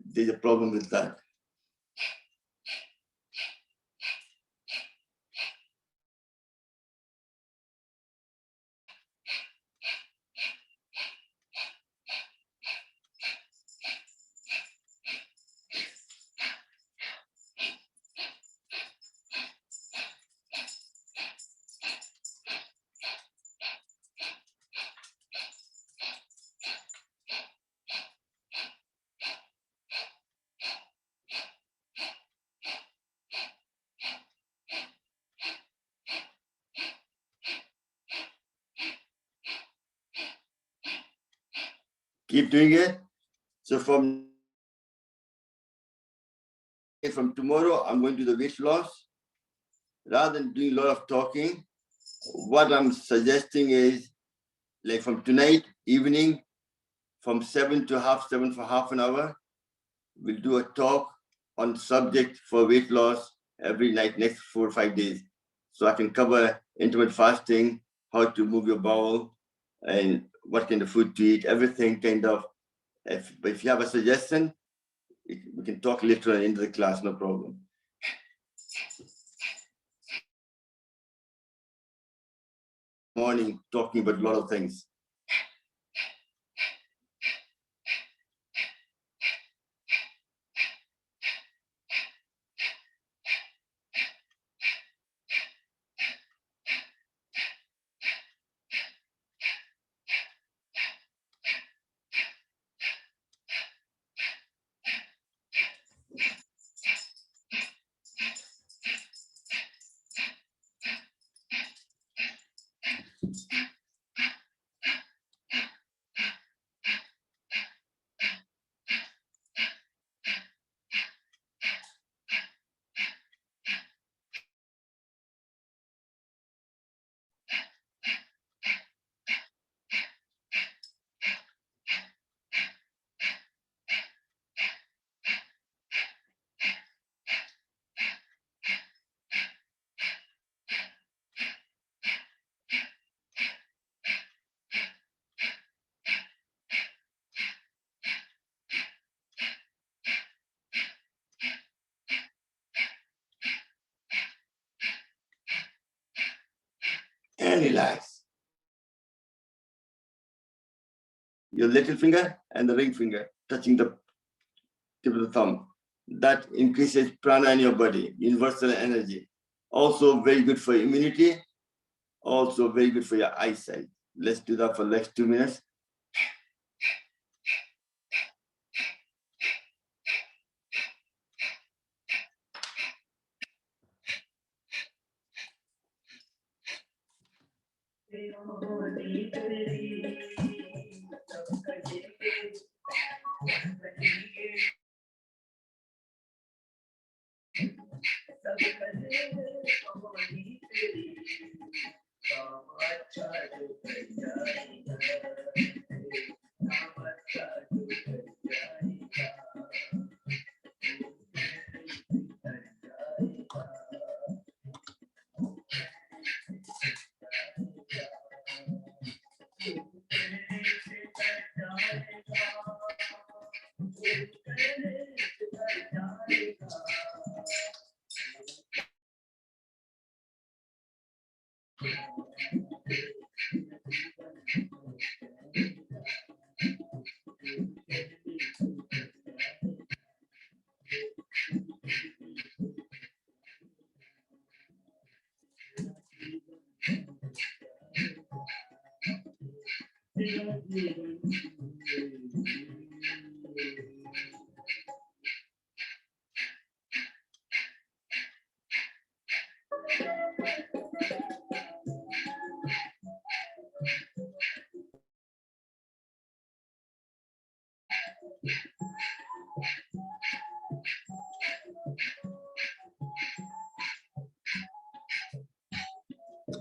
there's a problem with that. Keep doing it. So from tomorrow, I'm going to do the weight loss. Rather than doing a lot of talking, what I'm suggesting is, like from tonight evening, from 7 to half 7 for half an hour, we'll do a talk on subject for weight loss every night, next 4 or 5 days. So I can cover intermittent fasting, how to move your bowel, and what kind of food to eat, everything kind of. If you have a suggestion, we can talk later on into the class, no problem. Morning, talking about a lot of things. And relax. Your little finger and the ring finger touching the tip of the thumb. That increases prana in your body, universal energy. Also very good for immunity, also very good for your eyesight. Let's do that for the next 2 minutes.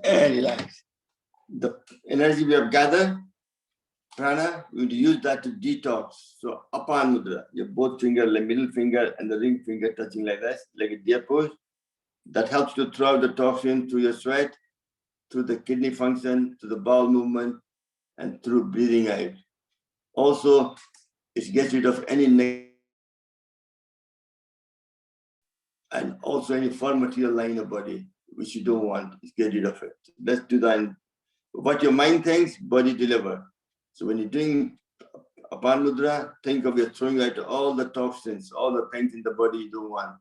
And relax. The energy we have gathered, prana, we will use that to detox. So Apan Mudra, your both finger, the middle finger and the ring finger touching like this, like a deer pose. That helps to throw out the toxin through your sweat, through the kidney function, to the bowel movement, and through breathing out. Also, it gets rid of any negative and also any foreign material lying in your body, which you don't want. Get rid of it. Let's do that. What your mind thinks, body deliver. So when you're doing Apan Mudra, think of you're throwing out all the toxins, all the things in the body you don't want.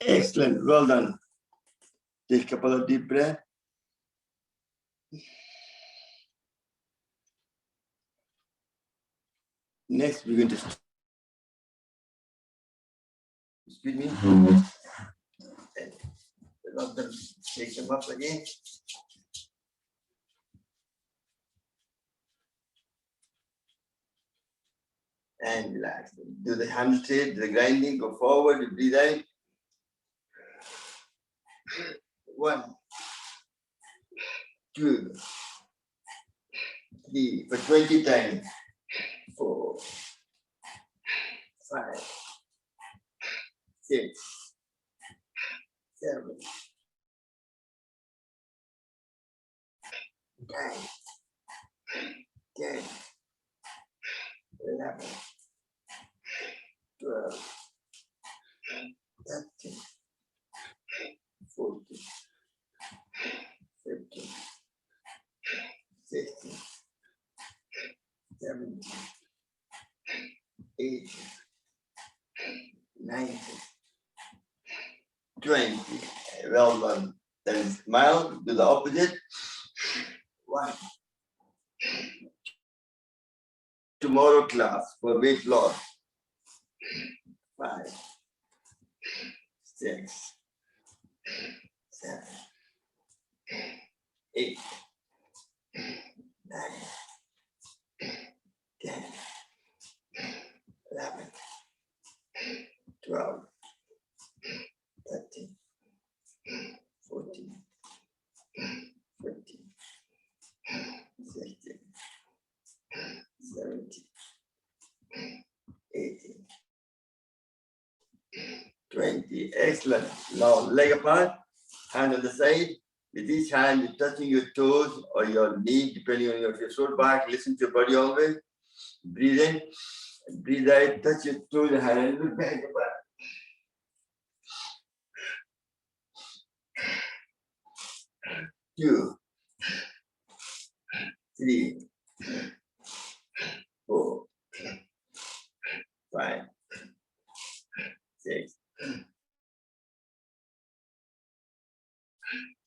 Excellent. Well done. Take a couple of deep breaths. Next, we're going to, excuse me. Let them take them up again. And relax. Do the hamstring, the grinding, go forward, you breathe out. 1, 2, 3, for 20 times. 4, 5, 6, 7, 9, 10, 11, 12, 13, 14, 15, 16, 17, 18, 19, 20. Well done. Then smile, do the opposite. 1. Tomorrow class for weight loss. 5, 6, 7, 8, 9, 10, 11, 12, 13, 14, 15, 16, 17, 18, 20. Excellent. Now leg apart, hand on the side. With each hand, you're touching your toes or your knee, depending on your short back. Listen to your body always. Breathe in, breathe out, touch your toes and hand a little back apart. 2, 3, 4, 5, 6,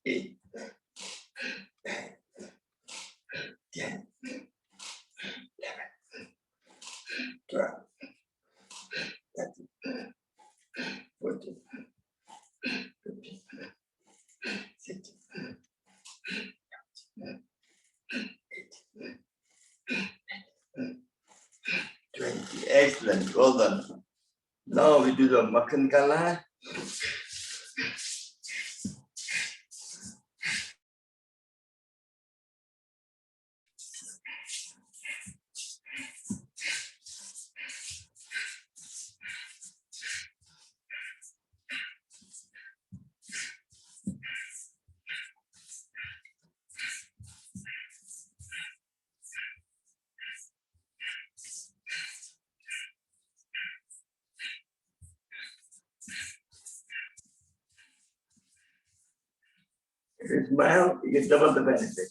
8, 9, 10, 11, 12, 13, 14, 15, 16, 20. Excellent. Well done. Now we do the Makhan Kala. If you smile, you get double the benefit.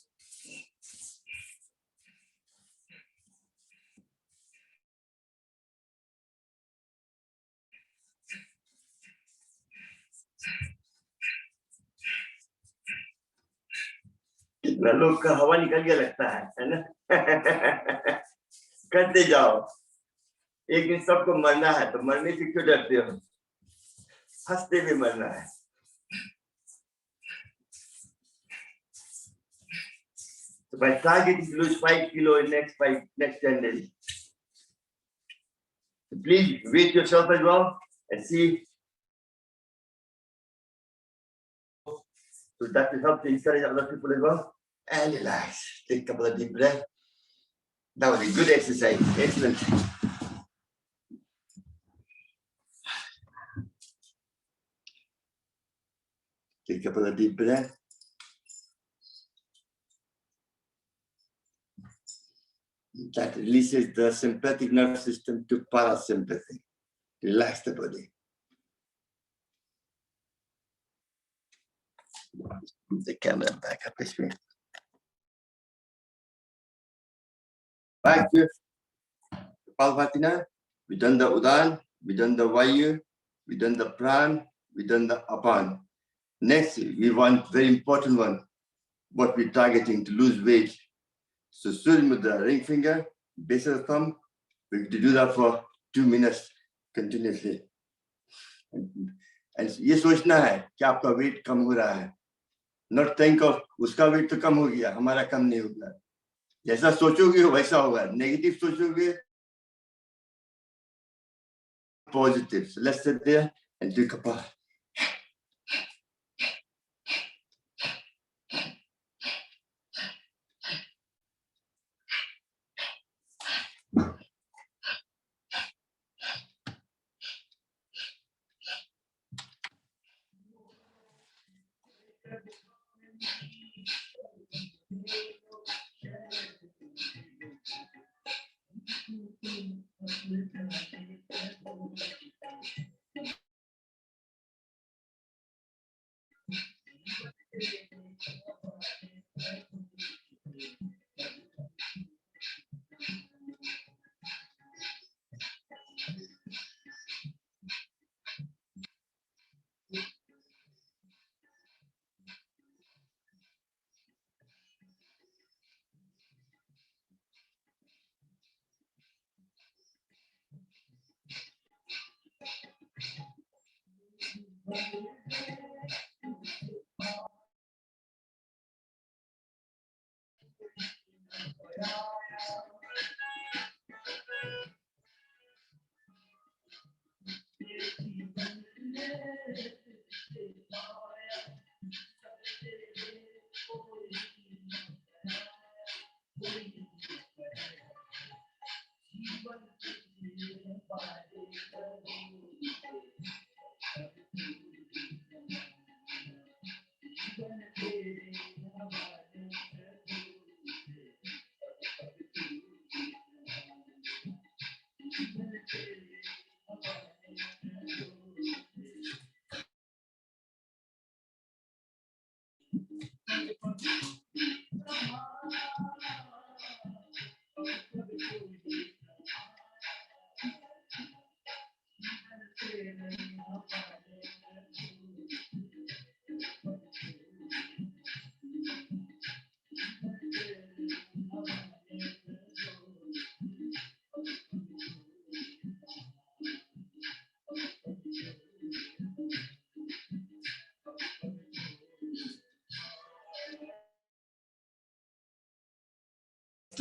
कितना लोग का हवा निकल गया लगता है ना? करते जाओ, एक दिन सबको मरना है, तो मरने से क्यों डरते हो? हंसते भी मरना है. So my target is to lose 5 kilos in next 10 days. So please weight yourself as well and see. So that will help to encourage other people as well. And relax. Take a couple of deep breaths. That was a good exercise. Excellent. Take a couple of deep breaths. That releases the sympathetic nervous system to parasympathetic. Relax the body. Move the camera back up this way. Back to Palvatina. We've done the Udan, we've done the Vayu, we've done the Pran, we've done the Apan. Next, we want very important one, what we're targeting to lose weight. So Surya Mudra, ring finger, base of the thumb. We have to do that for 2 minutes continuously. And ये सोचना है कि आपका weight कम हो रहा है. Not think of उसका weight तो कम हो गया, हमारा कम नहीं होगा. जैसा सोचोगे वैसा होगा. Negative सोचोगे, positive. So let's sit there and do kapala.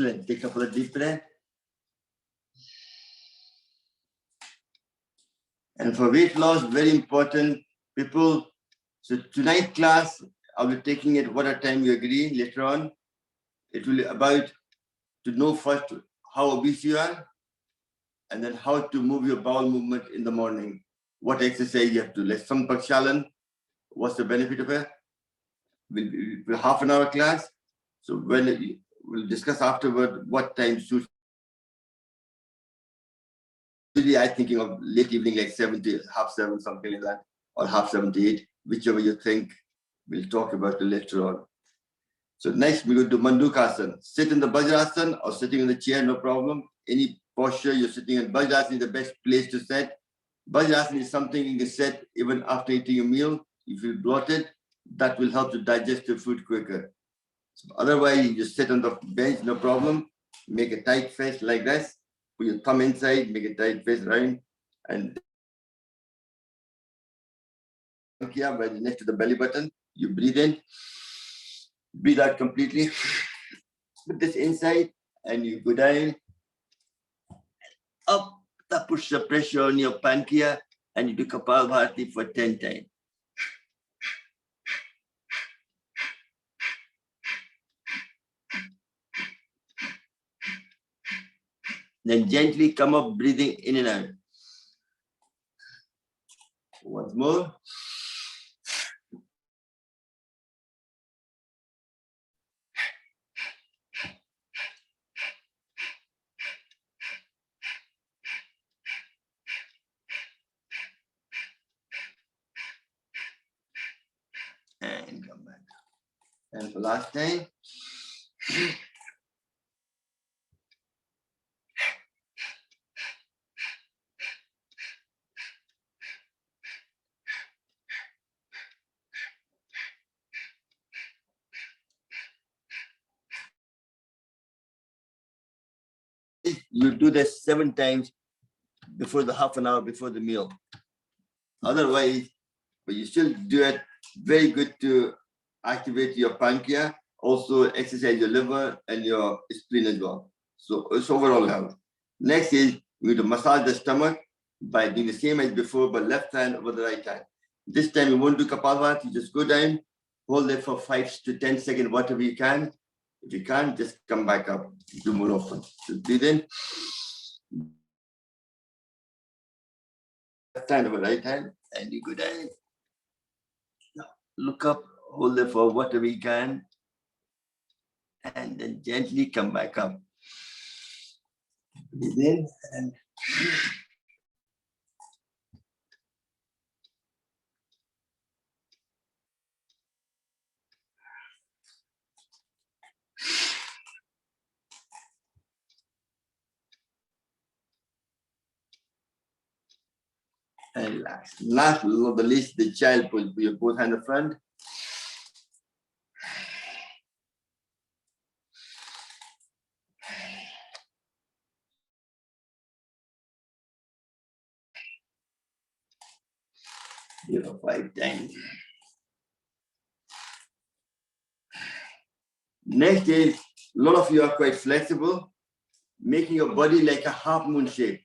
Excellent. Take a couple of deep breaths. And for weight loss, very important, people. So tonight class, I'll be taking it what a time you agree later on. It will be about to know first how obese you are, and then how to move your bowel movement in the morning. What exercise you have to. Let's some Pakshalan. What's the benefit of it? We'll half an hour class. So when we'll discuss afterward what time suits. Usually I'm thinking of late evening, like 7 to half 7, something like that, or half 7 to 8, whichever you think We'll talk about it later on. So next we go to Mandukasana. Sit in the Vajrasana or sitting in the chair, no problem. Any posture you're sitting in. Vajrasana is the best place to sit. Vajrasana is something you can sit even after eating a meal. If you bloated, that will help to digest your food quicker. So otherwise, you just sit on the bench, no problem. Make a tight fist like this. Put your thumb inside, make a tight fist round, and here, right next to the belly button, you breathe in, breathe out completely. Put this inside, and you go down, up. That puts the pressure on your pancreas, and you do Kapalbhati for 10 times. Then gently come up, breathing in and out. Once more. And come back. And for last time. You do this 7 times before the half an hour before the meal. Otherwise, but you still do it, very good to activate your pancreas, also exercise your liver and your spleen as well. So it's overall health. Next is we to massage the stomach by doing the same as before, but left hand over the right hand. This time you won't do Kapalbhati, you just go down, hold it for 5 to 10 seconds, whatever you can. If you can't, just come back up, do more often. So breathe in. Left hand over right hand, and you go down. Look up, hold it for whatever you can, and then gently come back up. Breathe in and relax. Last but not the least, the child pose. Put your both hands in front. Give it 5 times. Next is, a lot of you are quite flexible, making your body like a half moon shape.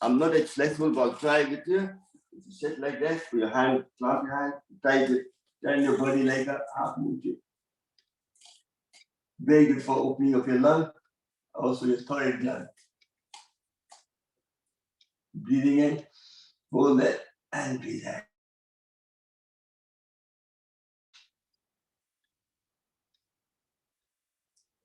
I'm not as flexible, but I'll try with you. If you sit like this, put your hand, clasp your hand, turn your body like a half moon shape. Very good for opening up your lung, also your thyroid gland. Breathing in, hold it, and breathe out.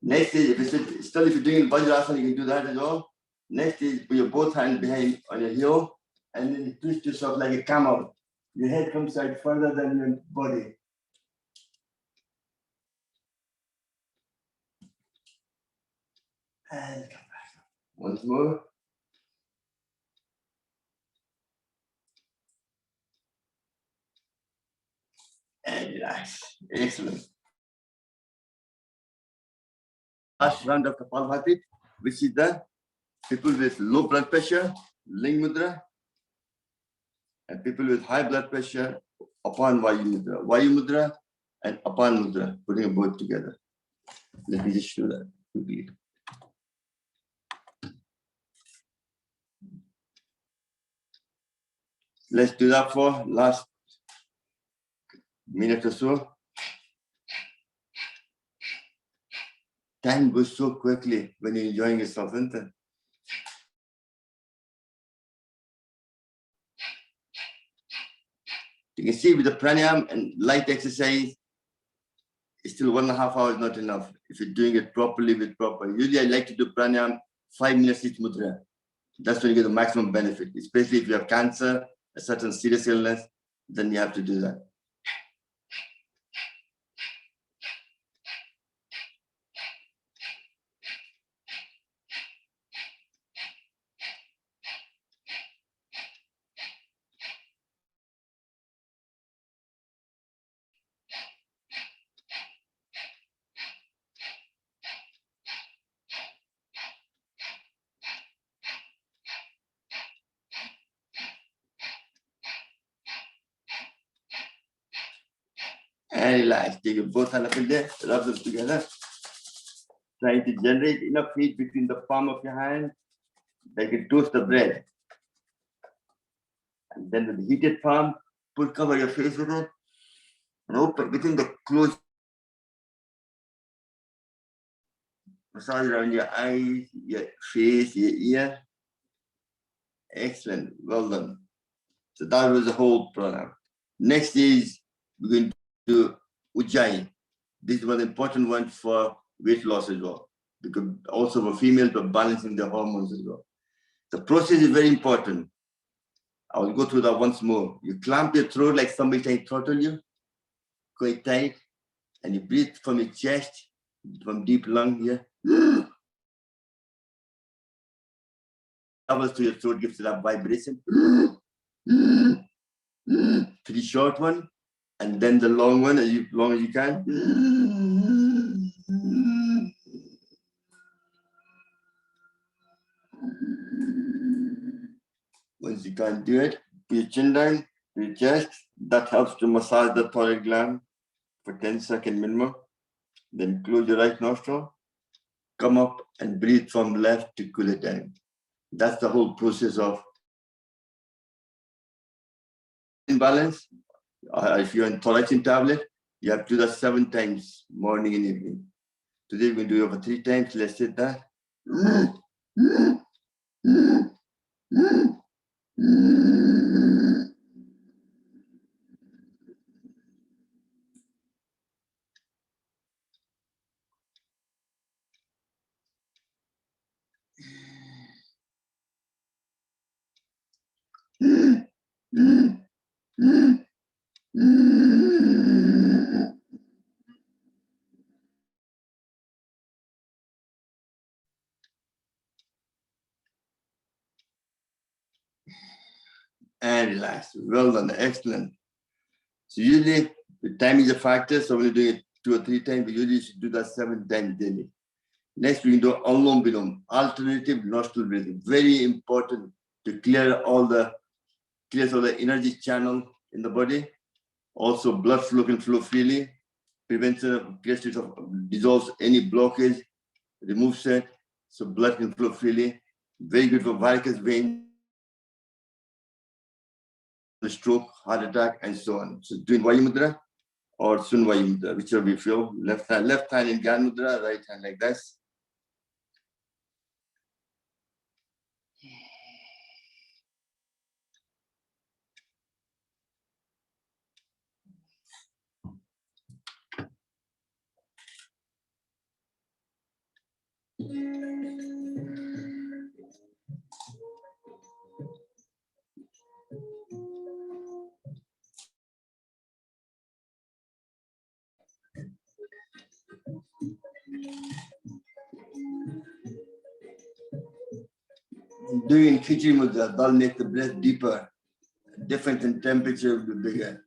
Next is, if you're doing Vajrasana, you can do that as well. Next is put your both hands behind on your heel, and then you twist yourself like a camel. Your head comes out further than your body. And come back. Once more. And relax. Excellent. Last round of Kapalbhati, which is the people with low blood pressure, Ling Mudra, and people with high blood pressure, Apan Vayu Mudra. Vayu Mudra and Apan Mudra, putting them both together. Let me just show that quickly. Let's do that for last minute or so. Time goes so quickly when you're enjoying yourself, isn't it? You can see with the pranayam and light exercise, it's still 1.5 hours not enough if you're doing it properly with proper. Usually I like to do pranayam 5 minutes each mudra. That's when you get the maximum benefit, especially if you have cancer, a certain serious illness, then you have to do that. And relax. Take your both hands up in there, rub them together. Trying to generate enough heat between the palm of your hand that you can toast the bread. And then with the heated palm, cover your face with it. And open within the closed. Massage around your eyes, your face, your ear. Excellent. Well done. So that was the whole pranayam. Next is we're going to do Ujjayi. This is one important one for weight loss as well, because also for females, but balancing the hormones as well. The process is very important. I will go through that once more. You clamp your throat like somebody trying to throttle you, quite tight, and you breathe from your chest, from deep lung here. Travels to your throat, gives it that vibration. 3 short one, and then the long one, as long as you can. Once you can't do it, put your chin down, your chest. That helps to massage the thyroid gland for 10 seconds minimum. Then close your right nostril, come up and breathe from left to cool it down. That's the whole process of imbalance. If you're on thyroxine tablet, you have to do that 7 times, morning and evening. Today we're going to do it over 3 times. Let's hit that. And relax. Well done. Excellent. So usually the time is a factor. So when you're doing it 2 or 3 times, we usually should do that 7 times daily. Next, we can do Anulom Vilom, alternative nostril breathing. Very important to clear all the energy channel in the body. Also, blood flow can flow freely, prevents dissolves any blockage, removes it, so blood can flow freely. Very good for varicose veins, stroke, heart attack, and so on. So doing Vayu Mudra or Sun Vayu Mudra, whichever you feel. Left hand in Gyan Mudra, right hand like this. Doing Khichdi Mudra, that'll make the breath deeper. Difference in temperature will be bigger.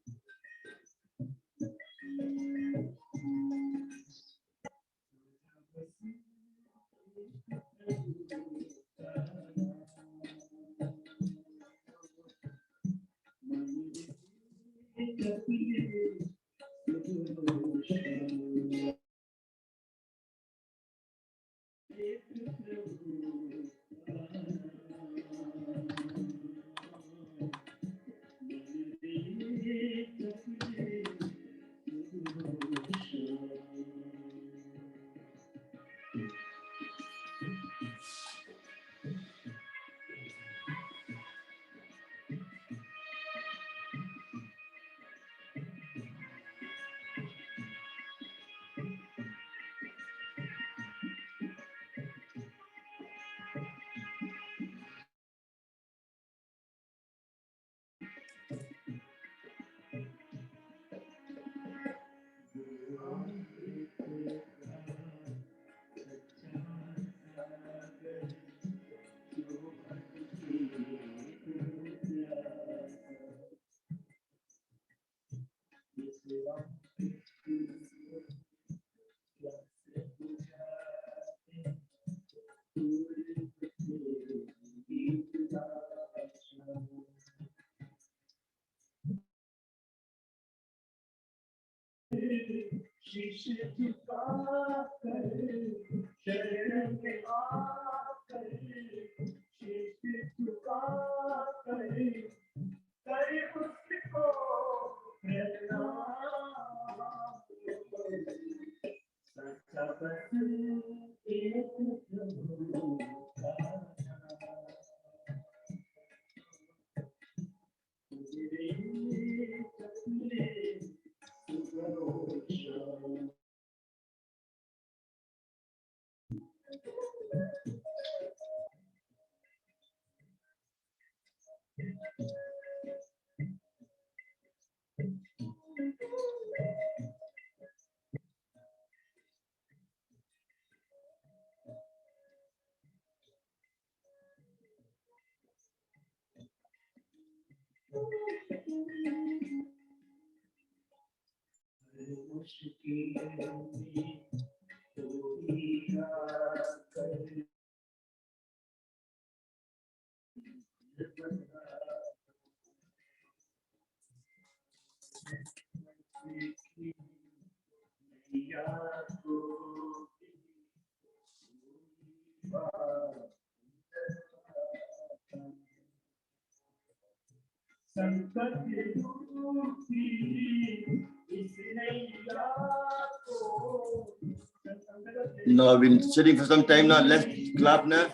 No, I've been sitting for some time now. Let's clap now.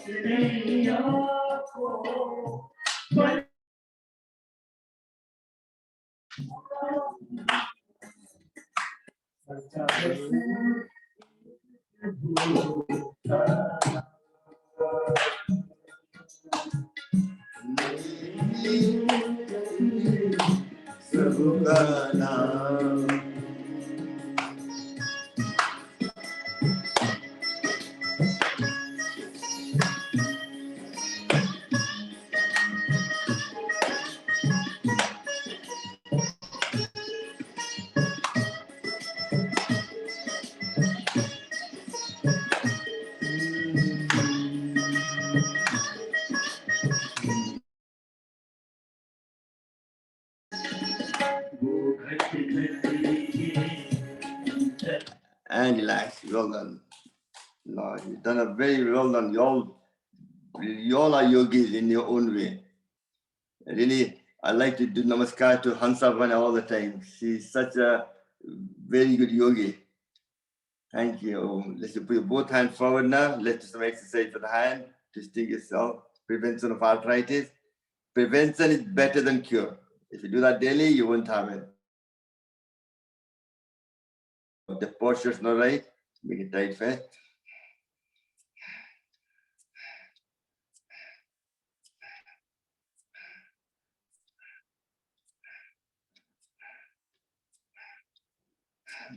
And relax. Well done. No, you've done a very well done. You all are yogis in your own way. Really, I like to do namaskar to Hansavana all the time. She's such a very good yogi. Thank you. Let's put your both hands forward now. Let's do some exercise for the hand to sting yourself. Prevention of arthritis. Prevention is better than cure. If you do that daily, you won't have it. The posture's not right. Make it tight first.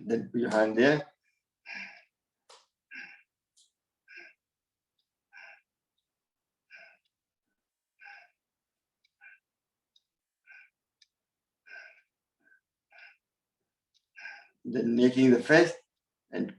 Then put your hand there. Then making the fist and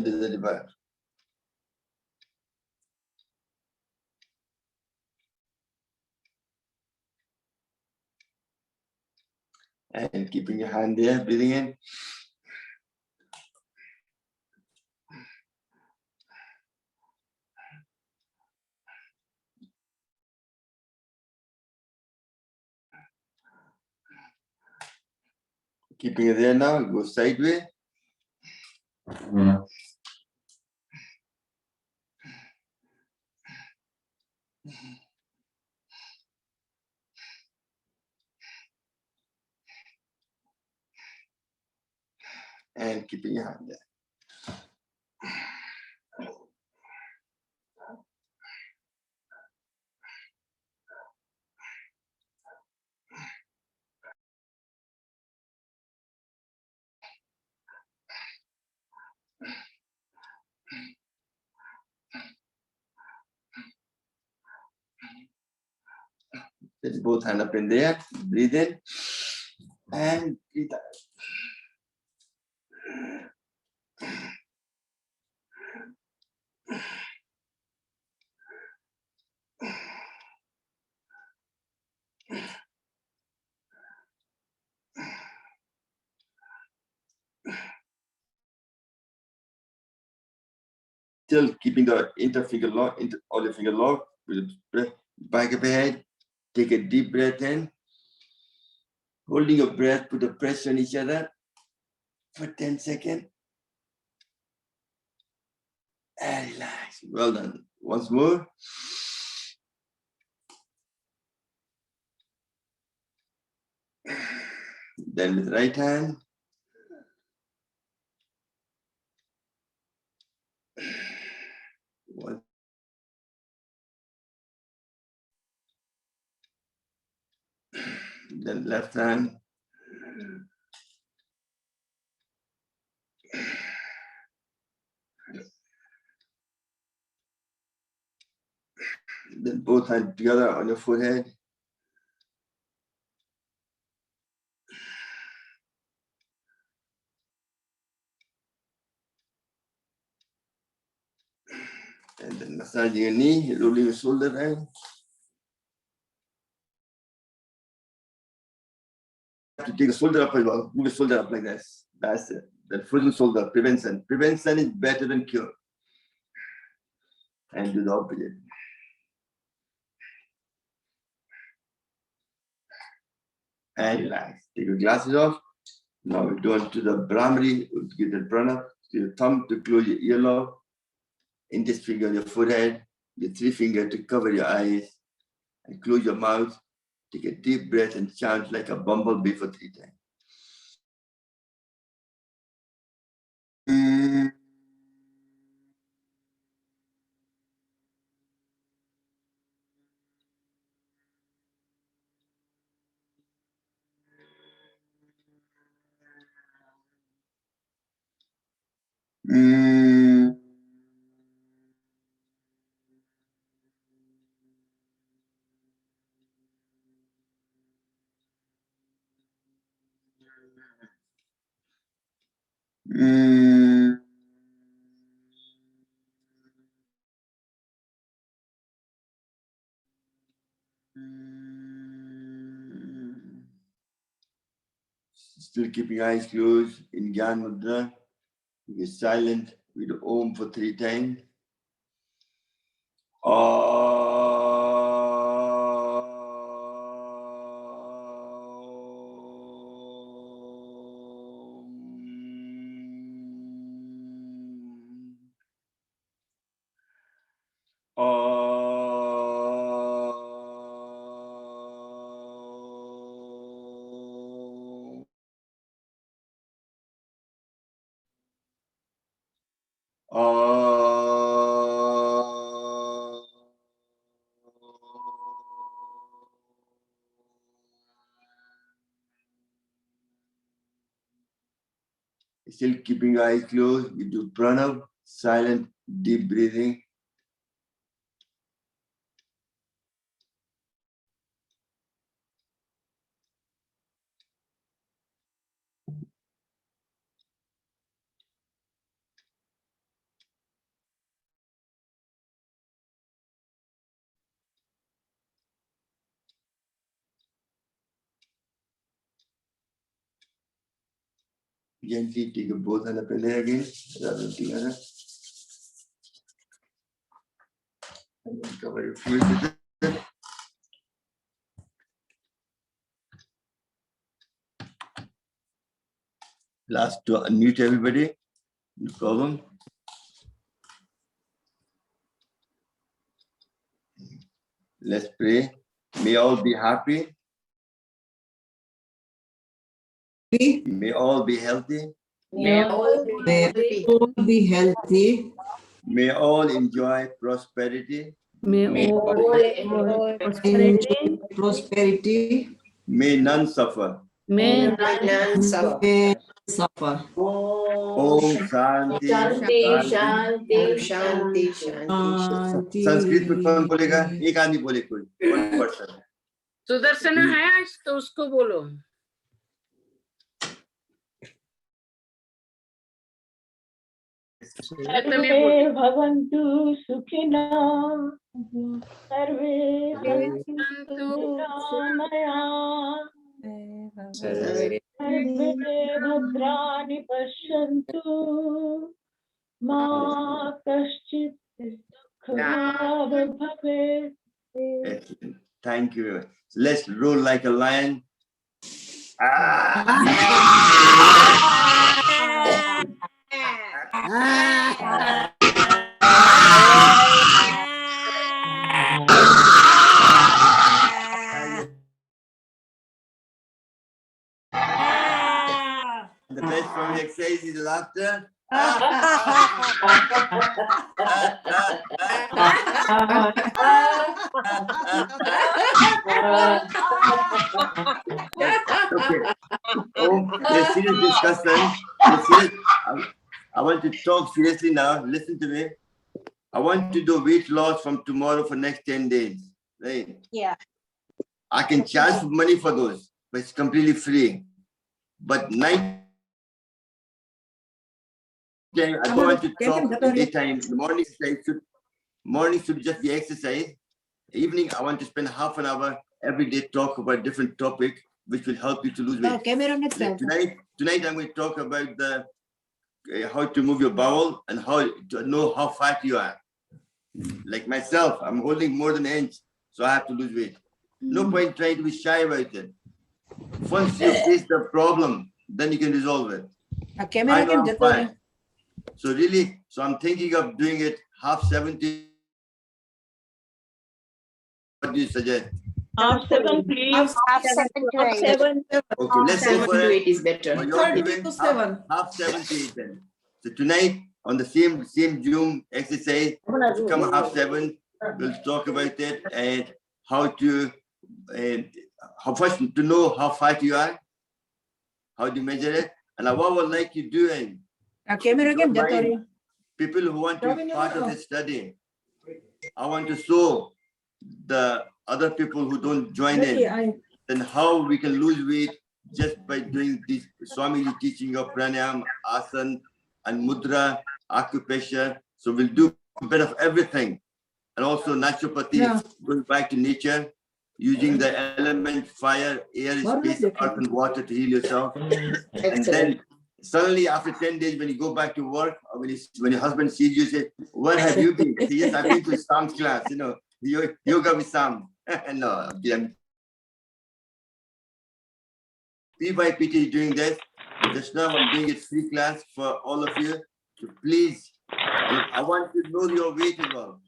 do the reverse. And keeping your hand there, breathing in. Keeping it there now, go sideways. And keeping your hand there. Let's both hand up in there, breathe in and breathe out. Still keeping the interfinger lock, all the finger lock, with the back of the head. Take a deep breath in. Holding your breath, put the pressure on each other for 10 seconds. And relax. Well done. Once more. Then with right hand. One. Then left hand. Then both hands together on your forehead. And then massaging your knee, rolling your shoulder in. To take the shoulder up as well. Move the shoulder up like this. That's it. The frozen shoulder, prevention. Prevention is better than cure. And do the opposite. And relax. Take your glasses off. Now we're going to the Brahmari, to get the prana, to your thumb to close your earlobe, index finger on your forehead, your 3 finger to cover your eyes, and close your mouth. Take a deep breath and chant like a bumblebee for 3 times. Still keeping eyes closed in Gyan Mudra. Be silent with Om for 3 times. Still keeping eyes closed, we do pranam, silent, deep breathing. Gently take both hands up in there again, rather together. And then cover your face with it. Last to unmute everybody, no problem. Let's pray. May all be happy. May all be healthy. May all be healthy. May all enjoy prosperity. May all enjoy prosperity. May none suffer. May None suffer. Om Shanti. Shanti. Sanskrit में कौन बोलेगा? एक आदमी बोले कोई, one person. Sudarshan है आज तो उसको बोलो. सर्वे भवन्तु सुखिनः सर्वे सन्तु निरामयाः सर्वे भद्राणि पश्यन्तु Ma kaschit dukhabhav bhavet. Excellent. Thank you very much. Let's roll like a lion. The best form of exercise is laughter. Okay. Oh, there's serious discussion. I want to talk seriously now. Listen to me. I want to do weight loss from tomorrow for next 10 days. Right? Yeah. I can charge money for those, but it's completely free. But night time, I don't want to talk in the daytime. The morning should just be exercise. Evening, I want to spend half an hour every day talk about different topic which will help you to lose weight. Tonight I'm going to talk about the how to move your bowel and how to know how fat you are. Like myself, I'm holding more than an inch, so I have to lose weight. No point trying to be shy about it. Once you face the problem, then you can resolve it. I know I'm fine. So really, I'm thinking of doing it half 70. What do you suggest? Half 7, please. Half 7 to 8. 7. Okay, let's go for it. 8 is better. 30 to 7. Half 7 to 8 then. So tonight on the same Zoom exercise, come half 7. We'll talk about it and how to how first to know how fat you are, how to measure it, and what would like you doing. People who want to be part of this study, I want to show the other people who don't join in, then how we can lose weight just by doing this Swamiji teaching of Pranayam, Asana, and Mudra, acupressure. So we'll do a bit of everything. And also naturopathy, going back to nature, using the element fire, air, space, earth, and water to heal yourself. And then suddenly after 10 days, when you go back to work, or when your husband sees you, say, where have you been? Say, yes, I've been to Sam's class, yoga with Sam. No, PYPT is doing this. Just now I'm doing a free class for all of you. So please, I want to know your weight as well.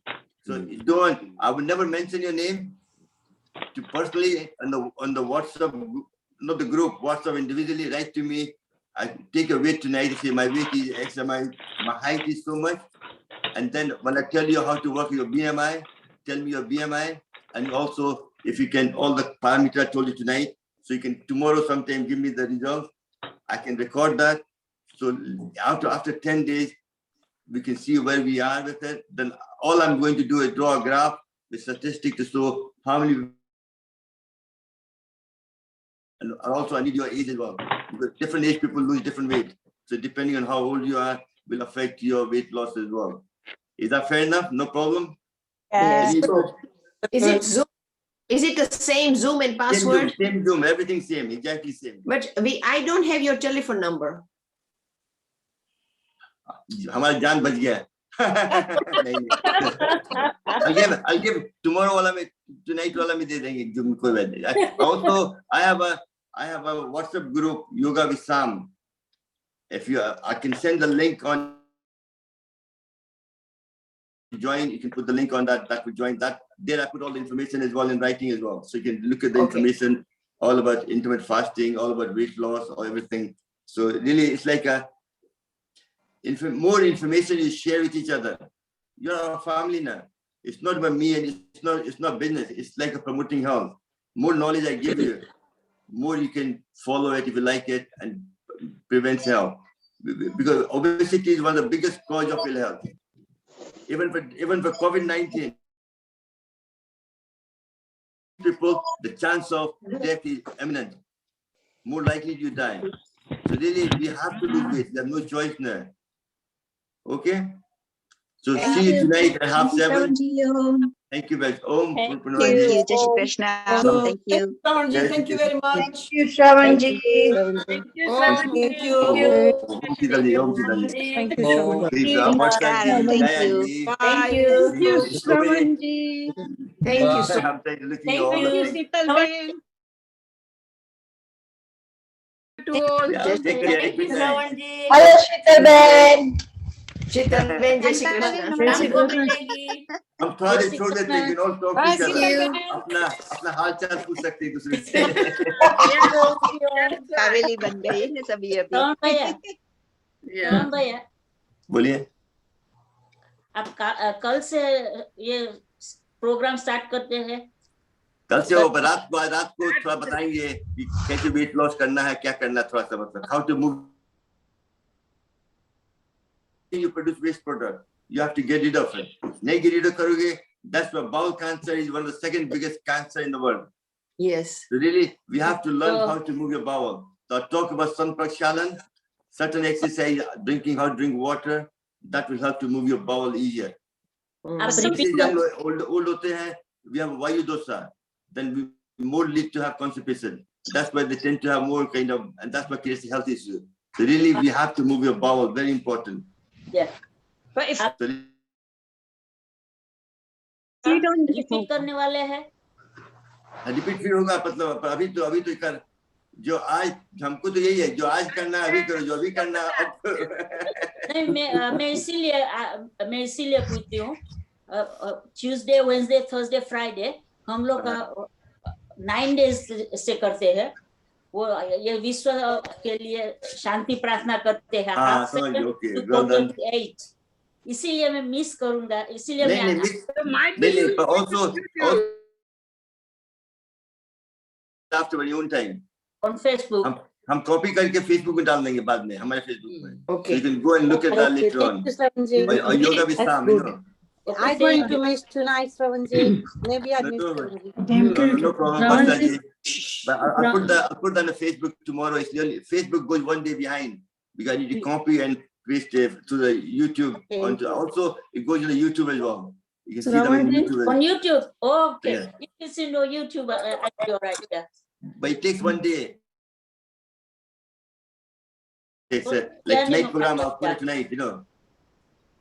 So I will never mention your name. To personally on the WhatsApp, not the group, WhatsApp individually, write to me. I take a weight tonight. Say my weight is X, my height is so much. And then when I tell you how to work your BMI, tell me your BMI. And also, if you can, all the parameters I told you tonight, so you can tomorrow sometime give me the results. I can record that. So after 10 days, we can see where we are with it. Then all I'm going to do is draw a graph with statistics to show how many. And also I need your age as well. Because different age people lose different weight. So depending on how old you are, will affect your weight loss as well. Is that fair enough? No problem? Yes. Is it Zoom? Is it the same Zoom and password? Same Zoom, everything same, exactly same. But I don't have your telephone number. हमारा जान बच गया. I'll give tomorrow wala mein, tonight wala mein de denge, Zoom koi baat nahi. Also, I have a WhatsApp group, Yoga with Sam. If I can send the link on. Join, you can put the link on that will join that. There I put all the information as well in writing as well. So you can look at the information all about intermittent fasting, all about weight loss, or everything. So really it's like more information you share with each other. You're our family now. It's not about me and it's not business. It's like a promoting health. More knowledge I give you, more you can follow it if you like it and prevent health. Because obesity is one of the biggest cause of ill health. Even for COVID-19, people, the chance of death is imminent. More likely you die. So really, we have to lose weight. We have no choice now. Okay? So see you tonight at 7:30. Thank you, guys. Om. Thank Pranayam. you. Jai Shri Krishna. Thank you. Shravanji, thank you very much. Thank you, Shravanji. Thank you, Oh, Shravanji. thank you. Om Sidali. Om Sidali. Thank you, Shravanji. Namaskaram. Thank you. Bye. Thank you. Shravanji. Thank you so I'm looking Thank all you. the way. Sital Ben. To all. Yeah, take care. Good night. Shravanji. Hello, Shitalben. Chital Ben, Jai Shri Krishna. हमको मिलेगी हम थोड़ा देर छोड़ देते हैं, you can all talk to Bye, each other. Sital Ben. अपना अपना हाल चाल पूछ सकते हैं एक दूसरे से. कावेली बन गई है सभी अभी. श्रवण भैया Yeah. श्रवण भैया बोलिए. आप कल से ये प्रोग्राम स्टार्ट करते हैं. कल से वो रात को थोड़ा बताएंगे कि कैसे वेट लॉस करना है, क्या करना है, थोड़ा सा मतलब how to move. You produce waste product, you have to get rid of it. नहीं get rid of करोगे, that's why bowel cancer is one of the second biggest cancer in the world. Yes. So really, we have to learn how to move your bowel. So I talk about sun prakshalan, certain exercise, drinking, how to drink water, that will help to move your bowel easier. आप Since repeat young old होते हैं, we have vayu dosa, then we more lead to have constipation. That's why they tend to have more kind of, and that's what creates health issues. So really, we have to move your bowel, very important. Yeah. But if So repeat करने वाले हैं. Repeat फिर होगा, मतलब अभी तो कर, जो आज हमको तो यही है, जो आज करना है अभी करो, जो अभी करना है अब करो. नहीं, मैं इसीलिए पूछती हूँ. ट्यूसडे, वेडनेसडे, थर्सडे, फ्राइडे हम लोग 9 days से करते हैं. वो ये विश्व के लिए शांति प्रार्थना करते हैं. हाँ, समझ गए, okay, well done. 8. इसीलिए मैं मिस करूंगा, इसीलिए नहीं मैं नहीं, but also after your own time. on Facebook. हम कॉपी करके फेसबुक में डाल देंगे बाद में, हमारे फेसबुक में. Okay. You can go and look at that later on. और योगा भी शाम, you know. I'm going to miss tonight, Shravanji. Maybe I miss. No problem. Basta ji. But I'll put that on the Facebook tomorrow. It's really, Facebook goes one day behind because I need to copy and paste it to the YouTube. Also, it goes to the YouTube as well. You can see them on YouTube. On YouTube. Oh, okay. Yeah. If it's in your YouTube, you're right. Yeah. But it takes one day. It's Okay. like tonight program, I'll put it tonight, you know.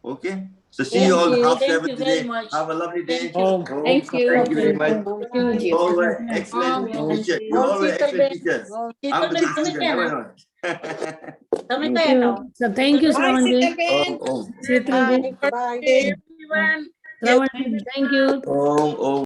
Okay. So see you all half Thank 7 you very today. much. Have a lovely day. Thank you. Thank you. Thank you very much. Thank you. You all were excellent teachers. You all were excellent teachers. I'm the good student. Never know. તમે કયા કહો? So thank you, Shravanji. Om. Bye. Everyone. Shravanji, thank you. Om.